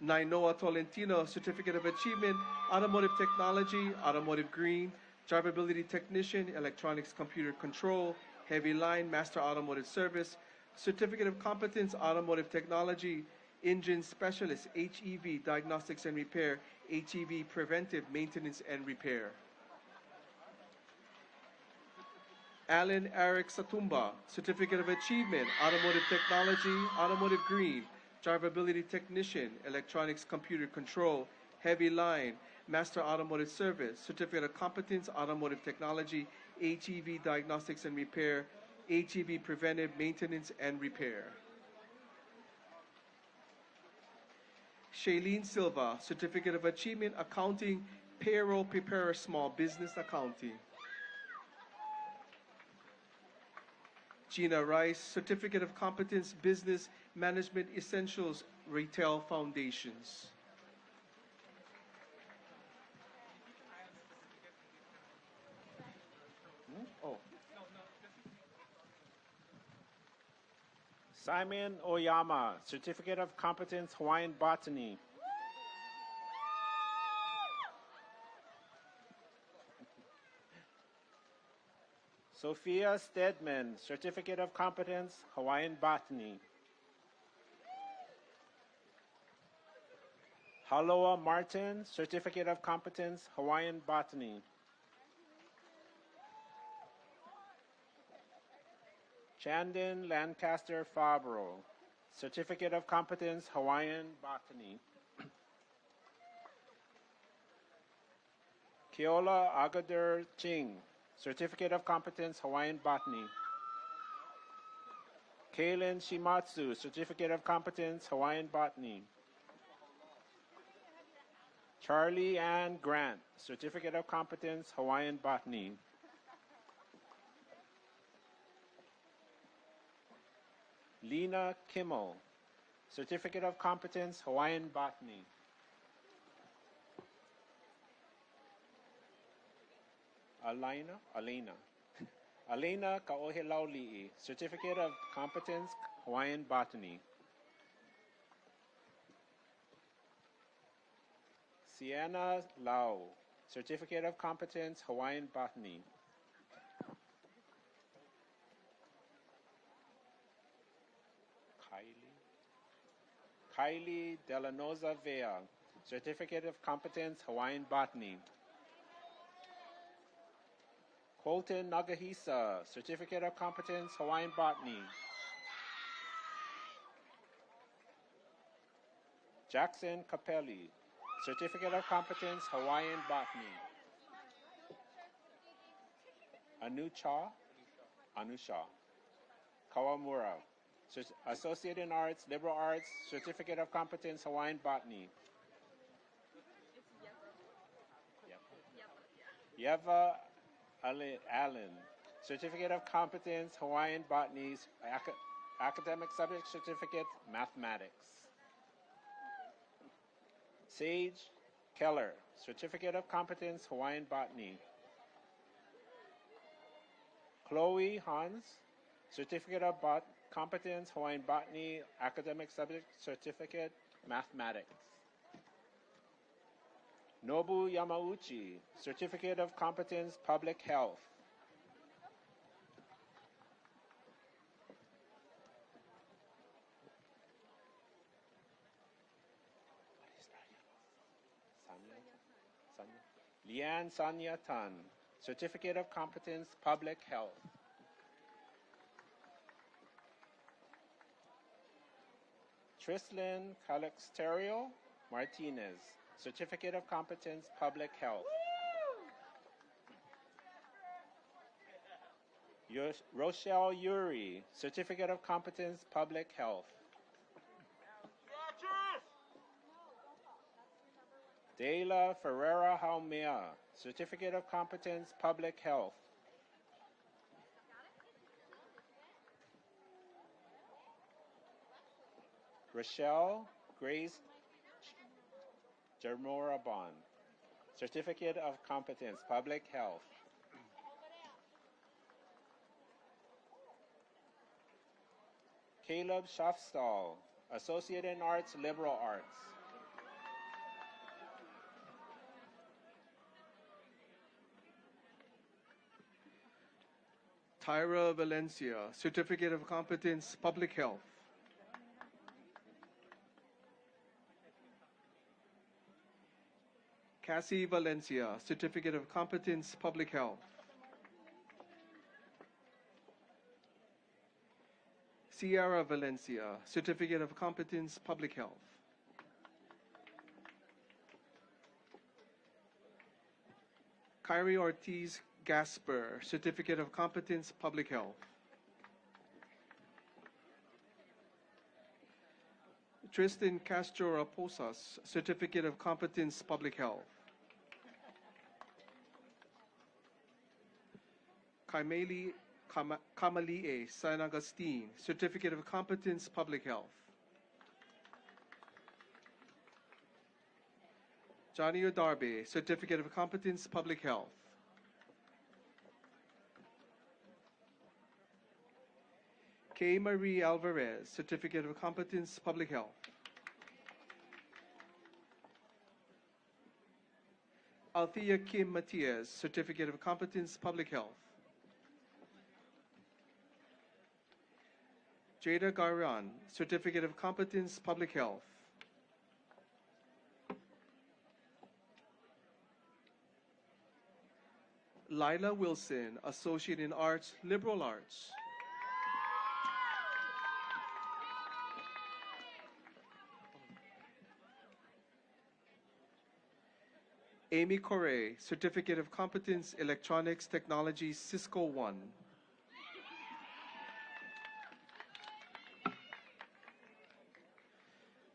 Nainoa Tolentino, Certificate of Achievement, Automotive Technology, Automotive Green, Drivability Technician, Electronics Computer Control, Heavy Line, Master Automotive Service, Certificate of Competence, Automotive Technology, Engine Specialist, HEV Diagnostics and Repair, HEV Preventive Maintenance and Repair. Alan Eric Satumba, Certificate of Achievement, Automotive Technology, Automotive Green, Drivability Technician, Electronics Computer Control, Heavy Line, Master Automotive Service, Certificate of Competence, Automotive Technology, HEV Diagnostics and Repair, HEV Preventive Maintenance and Repair. Shailene Silva, Certificate of Achievement, Accounting, Payroll Preparer, Small Business Accounting. Gina Rice, Certificate of Competence, Business Management Essentials, Retail Foundations. Simon Oyama, Certificate of Competence, Hawaiian Botany. Sophia Stedman, Certificate of Competence, Hawaiian Botany. Haloa Martin, Certificate of Competence, Hawaiian Botany. Chandon Lancaster Fabro, Certificate of Competence, Hawaiian Botany. Keola Agadir Ching, Certificate of Competence, Hawaiian Botany. Kaylin Shimatsu, Certificate of Competence, Hawaiian Botany. Charlie Ann Grant, Certificate of Competence, Hawaiian Botany. Lena Kimmel, Certificate of Competence, Hawaiian Botany. Alena Kaohelauli'i, Certificate of Competence, Hawaiian Botany. Sienna Lau, Certificate of Competence, Hawaiian Botany. Kylie Delanoza Vea, Certificate of Competence, Hawaiian Botany. Colton Nagahisa, Certificate of Competence, Hawaiian Botany. Jackson Capelli, Certificate of Competence, Hawaiian Botany. Anusha Kawamura, Associate in Arts, Liberal Arts, Certificate of Competence, Hawaiian Botany. Yeva Allen, Certificate of Competence, Hawaiian Botany, Academic Subject Certificate, Mathematics. Sage Keller, Certificate of Competence, Hawaiian Botany. Chloe Hans, Certificate of Competence, Hawaiian Botany, Academic Subject Certificate, Mathematics. Nobu Yamauchi, Certificate of Competence, Public Health. Liane Sanya Tan, Certificate of Competence, Public Health. Trislyn Calixterio Martinez, Certificate of Competence, Public Health. Rochelle Yuri, Certificate of Competence, Public Health. Dela Ferreira Jaumea, Certificate of Competence, Public Health. Rochelle Grace Jermorabon, Certificate of Competence, Public Health. Caleb Schaffstall, Associate in Arts, Liberal Arts. Tyra Valencia, Certificate of Competence, Public Health. Cassie Valencia, Certificate of Competence, Public Health. Sierra Valencia, Certificate of Competence, Public Health. Kyrie Ortiz Gasper, Certificate of Competence, Public Health. Tristan Castro Raposas, Certificate of Competence, Public Health. Kamalie San Agustin, Certificate of Competence, Public Health. Johnny Odarbe, Certificate of Competence, Public Health. K. Marie Alvarez, Certificate of Competence, Public Health. Althea Kim Matias, Certificate of Competence, Public Health. Jada Garan, Certificate of Competence, Public Health. Lila Wilson, Associate in Arts, Liberal Arts. Amy Correa, Certificate of Competence, Electronics Technology, Cisco 1.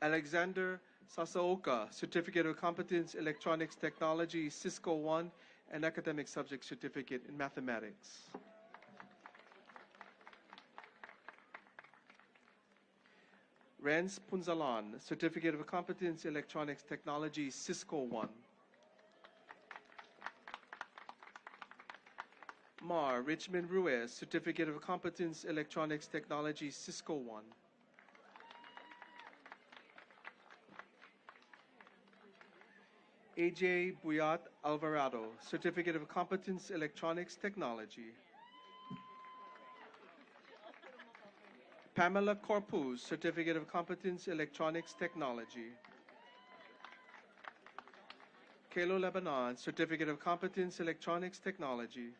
Alexander Sasaoka, Certificate of Competence, Electronics Technology, Cisco 1, and Academic Subject Certificate in Mathematics. Renz Punzalan, Certificate of Competence, Electronics Technology, Cisco 1. Mar Richmond Ruiz, Certificate of Competence, Electronics Technology, Cisco 1. AJ Buyat Alvarado, Certificate of Competence, Electronics Technology. Pamela Corpus, Certificate of Competence, Electronics Technology. Kalo Lebanon, Certificate of Competence, Electronics Technology.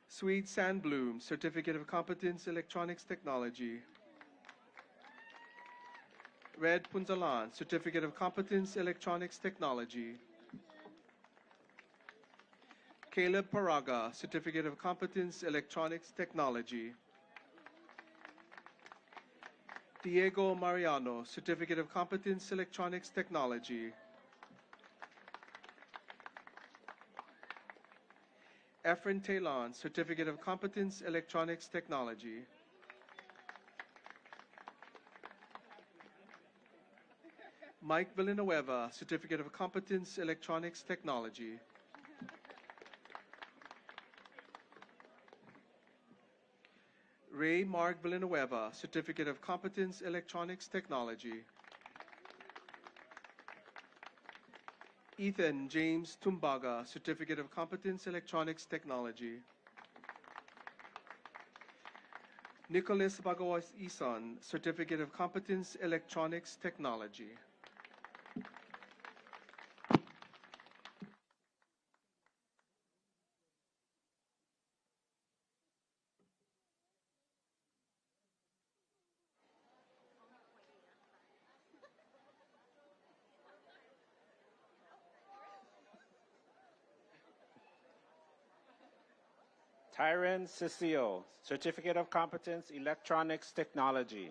Swede Sandblom, Certificate of Competence, Electronics Technology. Red Punzalan, Certificate of Competence, Electronics Technology. Caleb Paraga, Certificate of Competence, Electronics Technology. Diego Mariano, Certificate of Competence, Electronics Technology. Efren Talon, Certificate of Competence, Electronics Technology. Mike Villanueva, Certificate of Competence, Electronics Technology. Ray Mark Villanueva, Certificate of Competence, Electronics Technology. Ethan James Tumbaga, Certificate of Competence, Electronics Technology. Nicholas Bagawas Isan, Certificate of Competence, Electronics Technology. Tyron Cecile, Certificate of Competence, Electronics Technology.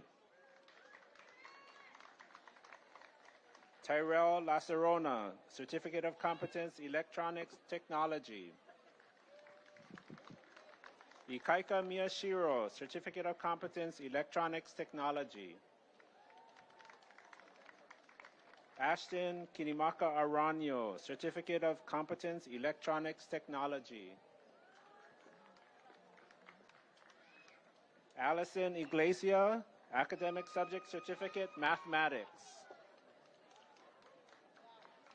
Tyrell Lacerona, Certificate of Competence, Electronics Technology. Ikaika Miyashiro, Certificate of Competence, Electronics Technology. Ashton Kinimaka Aranyo, Certificate of Competence, Electronics Technology. Allison Iglesia, Academic Subject Certificate, Mathematics.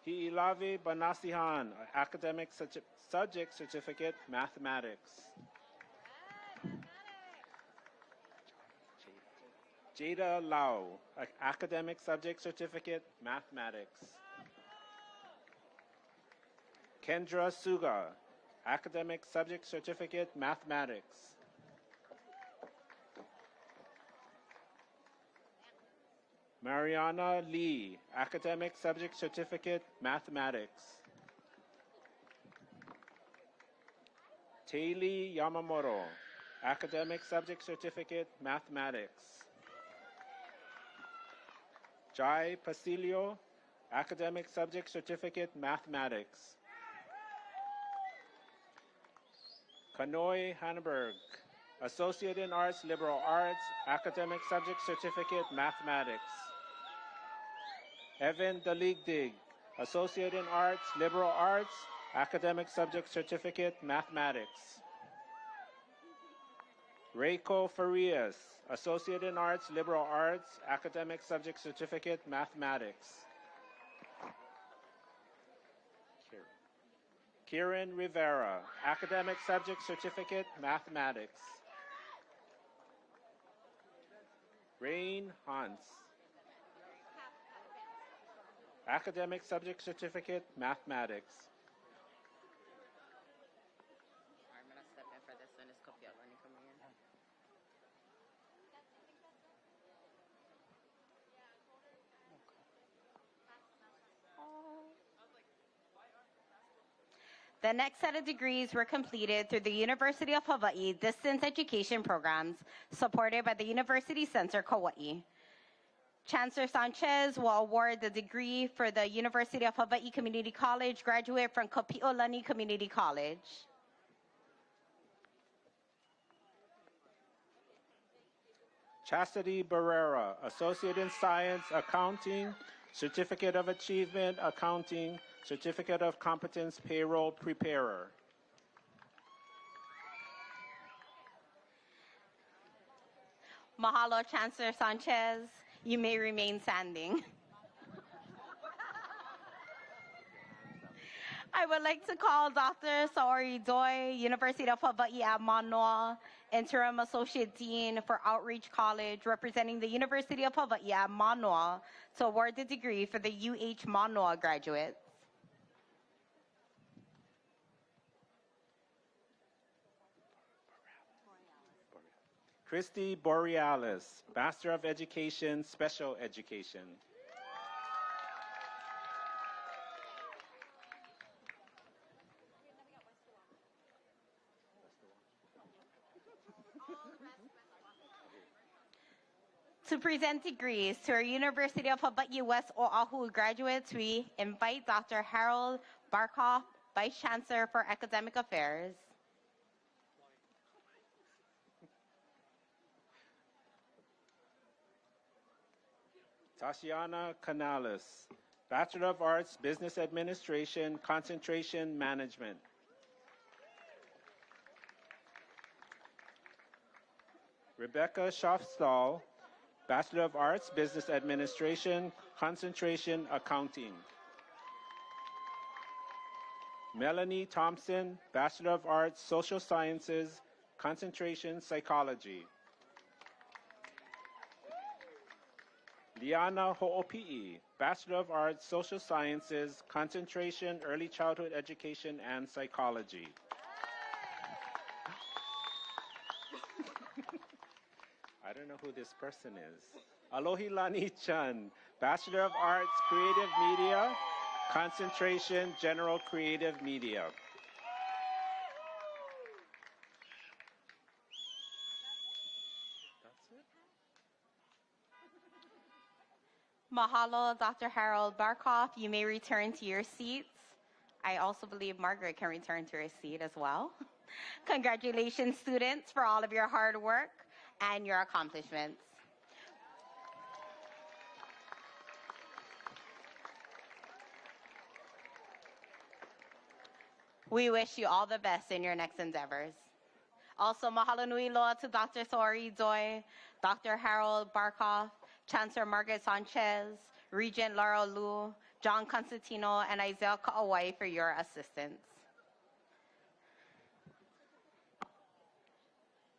Hiilavi Banasihan, Academic Subject Certificate, Mathematics. Jada Lau, Academic Subject Certificate, Mathematics. Kendra Suga, Academic Subject Certificate, Mathematics. Mariana Lee, Academic Subject Certificate, Mathematics. Taili Yamamoto, Academic Subject Certificate, Mathematics. Jai Pasilio, Academic Subject Certificate, Mathematics. Kanoi Hanneberg, Associate in Arts, Liberal Arts, Academic Subject Certificate, Mathematics. Evan Daligdig, Associate in Arts, Liberal Arts, Academic Subject Certificate, Mathematics. Reiko Farias, Associate in Arts, Liberal Arts, Academic Subject Certificate, Mathematics. Kieran Rivera, Academic Subject Certificate, Mathematics. Rain Hans, Academic Subject Certificate, Mathematics. I'm going to step in for this one. Is Kopia learning from me? The next set of degrees were completed through the University of Hawaii distance education programs supported by the University Center Kaua'i. Chancellor Sanchez will award the degree for the University of Hawaii Community College graduate from Kapi'olani Community College. Chastity Barrera, Associate in Science, Accounting, Certificate of Achievement, Accounting, Certificate of Competence, Payroll Preparer. Mahalo, Chancellor Sanchez. You may remain standing. I would like to call Dr. Saori Doi, University of Hawaii at Manoa, Interim Associate Dean for Outreach College, representing the University of Hawaii at Manoa, to award the degree for the UH Manoa graduates. Christy Borealis, Master of Education, Special Education. To present degrees to our University of Hawaii West Oahu graduates, we invite Dr. Harold Barkoff, Vice Chancellor for Academic Affairs. Tatiana Canales, Bachelor of Arts, Business Administration, Concentration Management. Rebecca Schaffstall, Bachelor of Arts, Business Administration, Concentration Accounting. Melanie Thompson, Bachelor of Arts, Social Sciences, Concentration Psychology. Liana Ho'opi'i, Bachelor of Arts, Social Sciences, Concentration, Early Childhood Education and Psychology. I don't know who this person is. Alohilani Chan, Bachelor of Arts, Creative Media, Concentration, General Creative Media. Mahalo, Dr. Harold Barkoff. You may return to your seats. I also believe Margaret can return to her seat as well. Congratulations, students, for all of your hard work and your accomplishments. We wish you all the best in your next endeavors. Also, mahalo nui loa to Dr. Sori Doi, Dr. Harold Barkoff, Chancellor Margaret Sanchez, Regent Laura Liu, John Constantino, and Isaiah Kaua'i for your assistance.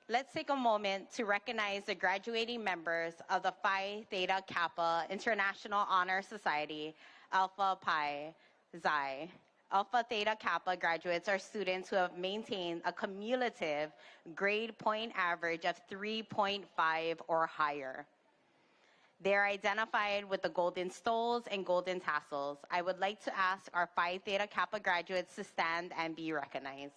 Let's take a moment to recognize the graduating members of the Phi Theta Kappa International Honor Society, Alpha Pi Xi. Alpha Theta Kappa graduates are students who have maintained a cumulative grade point average of 3.5 or higher. They are identified with the golden stoles and golden tassels. I would like to ask our Phi Theta Kappa graduates to stand and be recognized.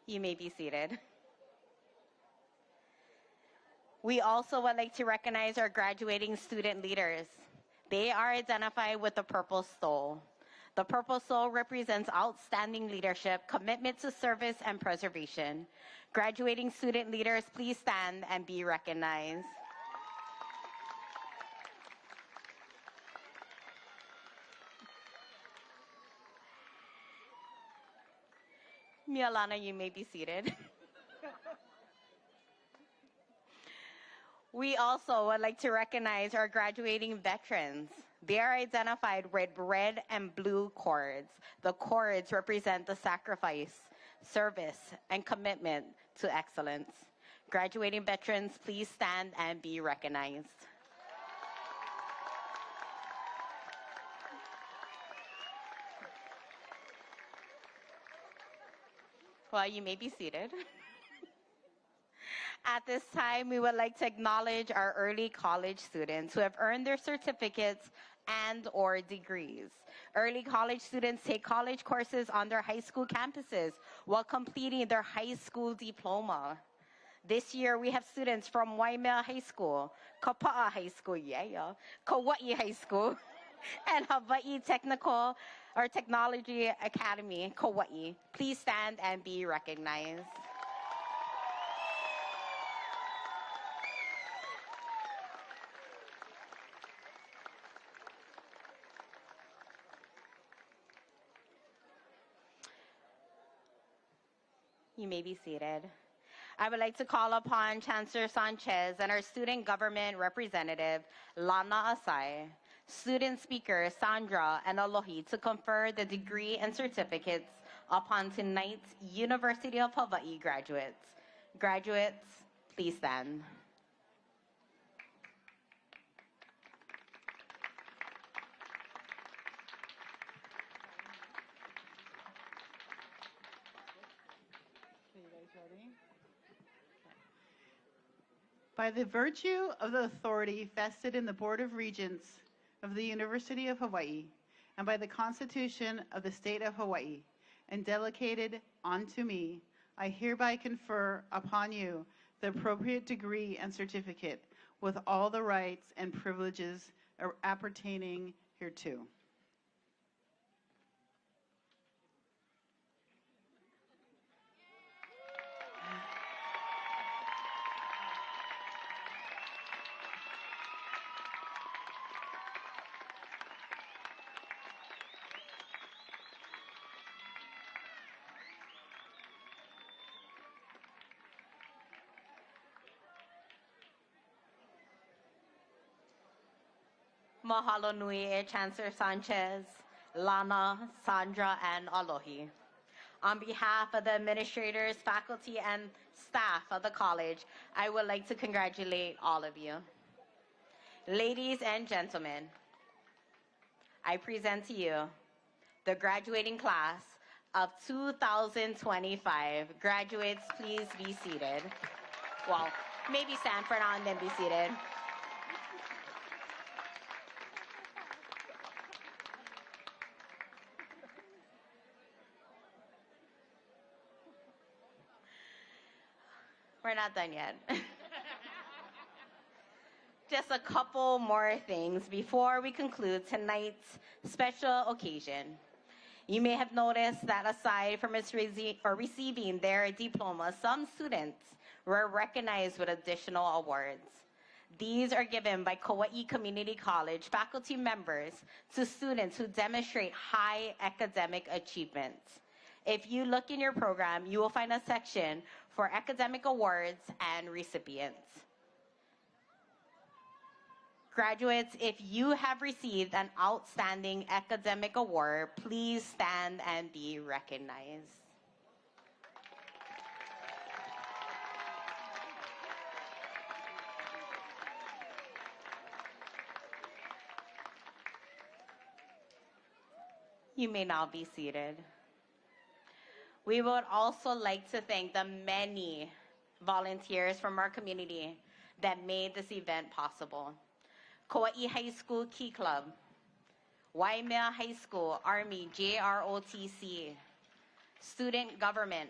You may be seated. We also would like to recognize our graduating student leaders. They are identified with the purple stole. The purple stole represents outstanding leadership, commitment to service, and preservation. Graduating student leaders, please stand and be recognized. Mialana, you may be seated. We also would like to recognize our graduating veterans. They are identified with red and blue cords. The cords represent the sacrifice, service, and commitment to excellence. Graduating veterans, please stand and be recognized. Well, you may be seated. At this time, we would like to acknowledge our early college students who have earned their certificates and/or degrees. Early college students take college courses on their high school campuses while completing their high school diploma. This year, we have students from Waimea High School, Kapa'a High School, Kaua'i High School, and Hawaii Technology Academy, Kaua'i. Please stand and be recognized. You may be seated. I would like to call upon Chancellor Sanchez and our student government representative, Lana Asai, student speaker Sandra, and Alohi to confer the degree and certificates upon tonight's University of Hawaii graduates. Graduates, please stand. By the virtue of the authority vested in the Board of Regents of the University of Hawaii, and by the Constitution of the State of Hawaii, and delegated unto me, I hereby confer upon you the appropriate degree and certificate with all the rights and privileges appertaining hereto. Mahalo nui, Chancellor Sanchez, Lana, Sandra, and Alohi. On behalf of the administrators, faculty, and staff of the college, I would like to congratulate all of you. Ladies and gentlemen, I present to you the graduating class of 2025. Graduates, please be seated. Well, maybe stand for now and then be seated. We're not done yet. Just a couple more things before we conclude tonight's special occasion. You may have noticed that aside from receiving their diploma, some students were recognized with additional awards. These are given by Kaua'i Community College faculty members to students who demonstrate high academic achievements. If you look in your program, you will find a section for academic awards and recipients. Graduates, if you have received an outstanding academic award, please stand and be recognized. You may now be seated. We would also like to thank the many volunteers from our community that made this event possible. Kaua'i High School Key Club, Waimea High School Army JROTC, Student Government,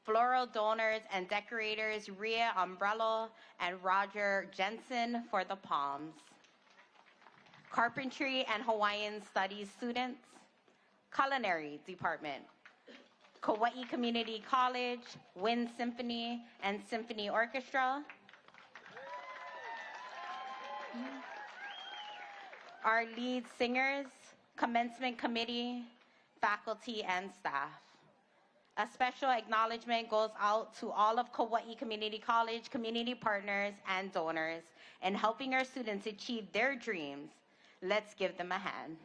Floral Donors and Decorators Ria Umbrello and Roger Jensen for the palms, Carpentry and Hawaiian Studies students, Culinary Department, Kaua'i Community College, Wind Symphony and Symphony Orchestra, our lead singers, Commencement Committee, faculty and staff. A special acknowledgement goes out to all of Kaua'i Community College, community partners, and donors in helping our students achieve their dreams. Let's give them a hand.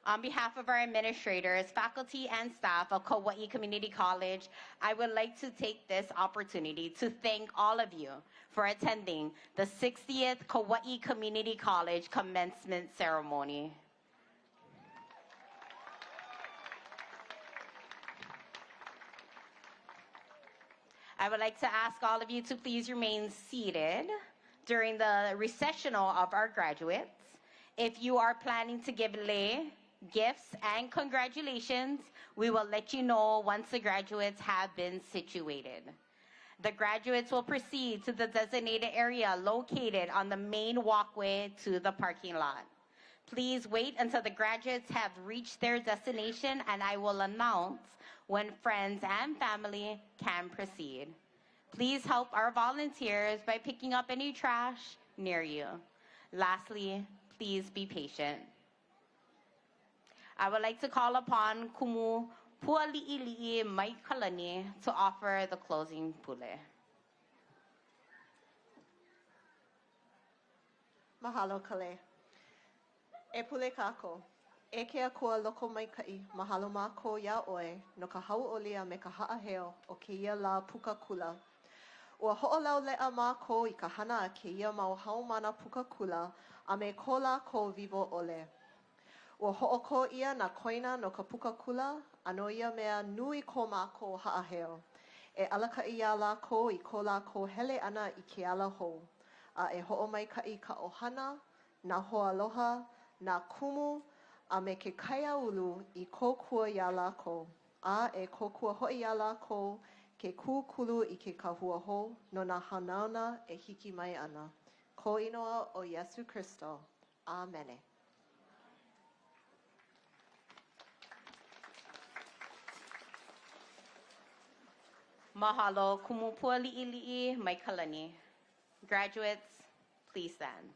On behalf of our administrators, faculty, and staff of Kaua'i Community College, I would like to take this opportunity to thank all of you for attending the 60th Kaua'i Community College Commencement Ceremony. I would like to ask all of you to please remain seated during the recessional of our graduates. If you are planning to give lei, gifts, and congratulations, we will let you know once the graduates have been situated. The graduates will proceed to the designated area located on the main walkway to the parking lot. Please wait until the graduates have reached their destination and I will announce when friends and family can proceed. Please help our volunteers by picking up any trash near you. Lastly, please be patient. I would like to call upon Kumu Puali'ili'i Maikalani to offer the closing pule. Mahalo kale. E pule kako. E kea kua loko maikai. Mahalo mako ia oe. No ka hauolia me ka haaheo o keia la puka kula. Ua ho'olau lea mako I ka hana a keia mau haumana puka kula a me kola ko vivo ole. Ua ho'oko ia na koina no ka puka kula, ano ia mea nui ko mako haaheo. E alaka ia la ko I ko la ko hele ana I ke ala hou. A e ho'o mai ka ohana, na hoa aloha, na kumu, a me ke kaia ulu I kokua ia la ko. A e kokua hoi ia la ko, ke kūkulu I ke kahua hou, no na hanauna e hiki mai ana. Ko inoa o Yesu Kristo. Amene. Mahalo kumu puali'ili'i Maikalani. Graduates, please stand.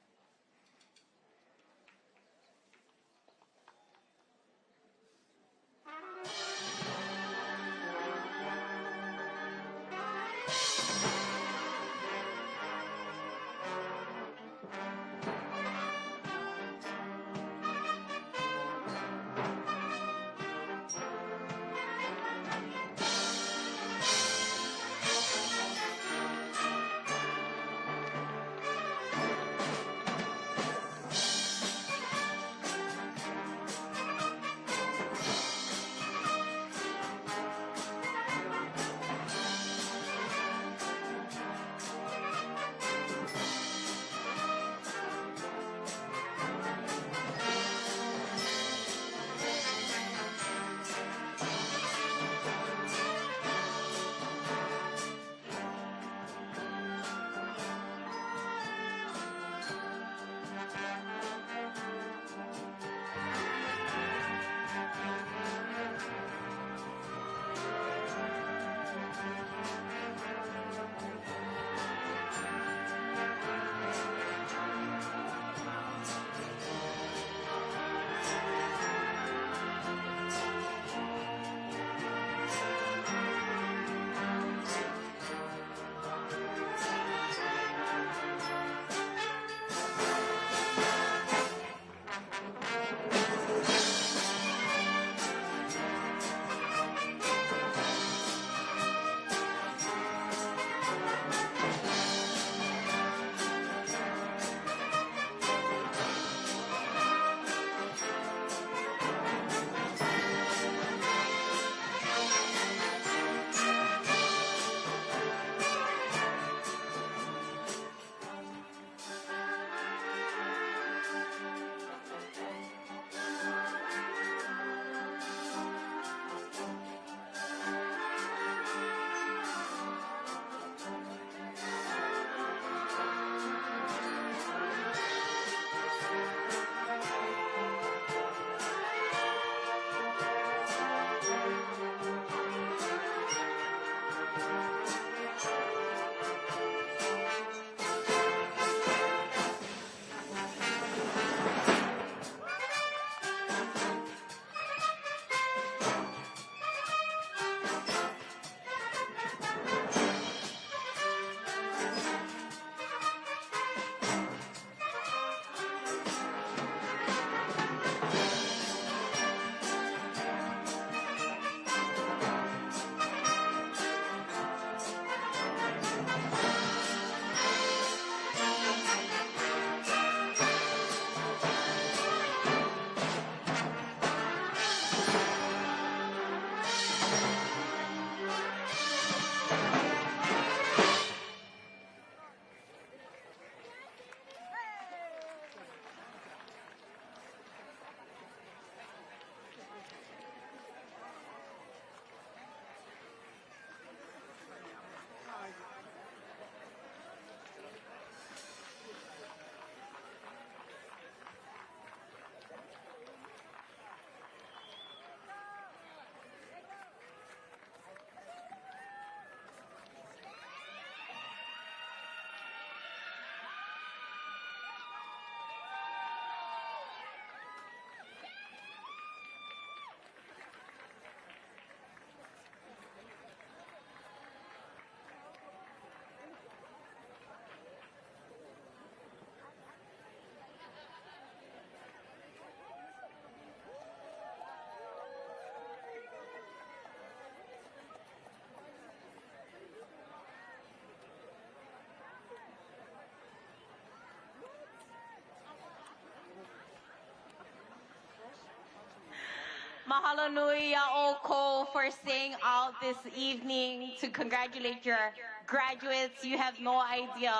Mahalo nui ya oko for staying out this evening to congratulate your graduates. You have no idea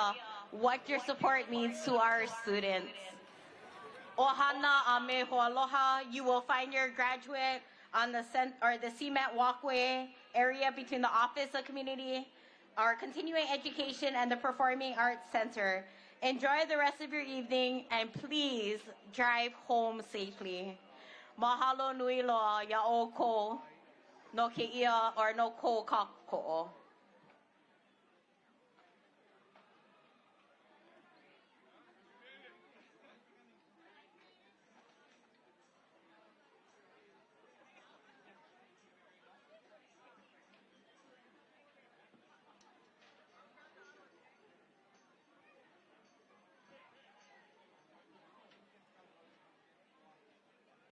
what your support means to our students. Ohana ame aloha. You will find your graduate on the cement walkway area between the Office of Community, our Continuing Education, and the Performing Arts Center. Enjoy the rest of your evening, and please drive home safely. Mahalo nui loa ya o ko no ke ia or no ko ka ko'o.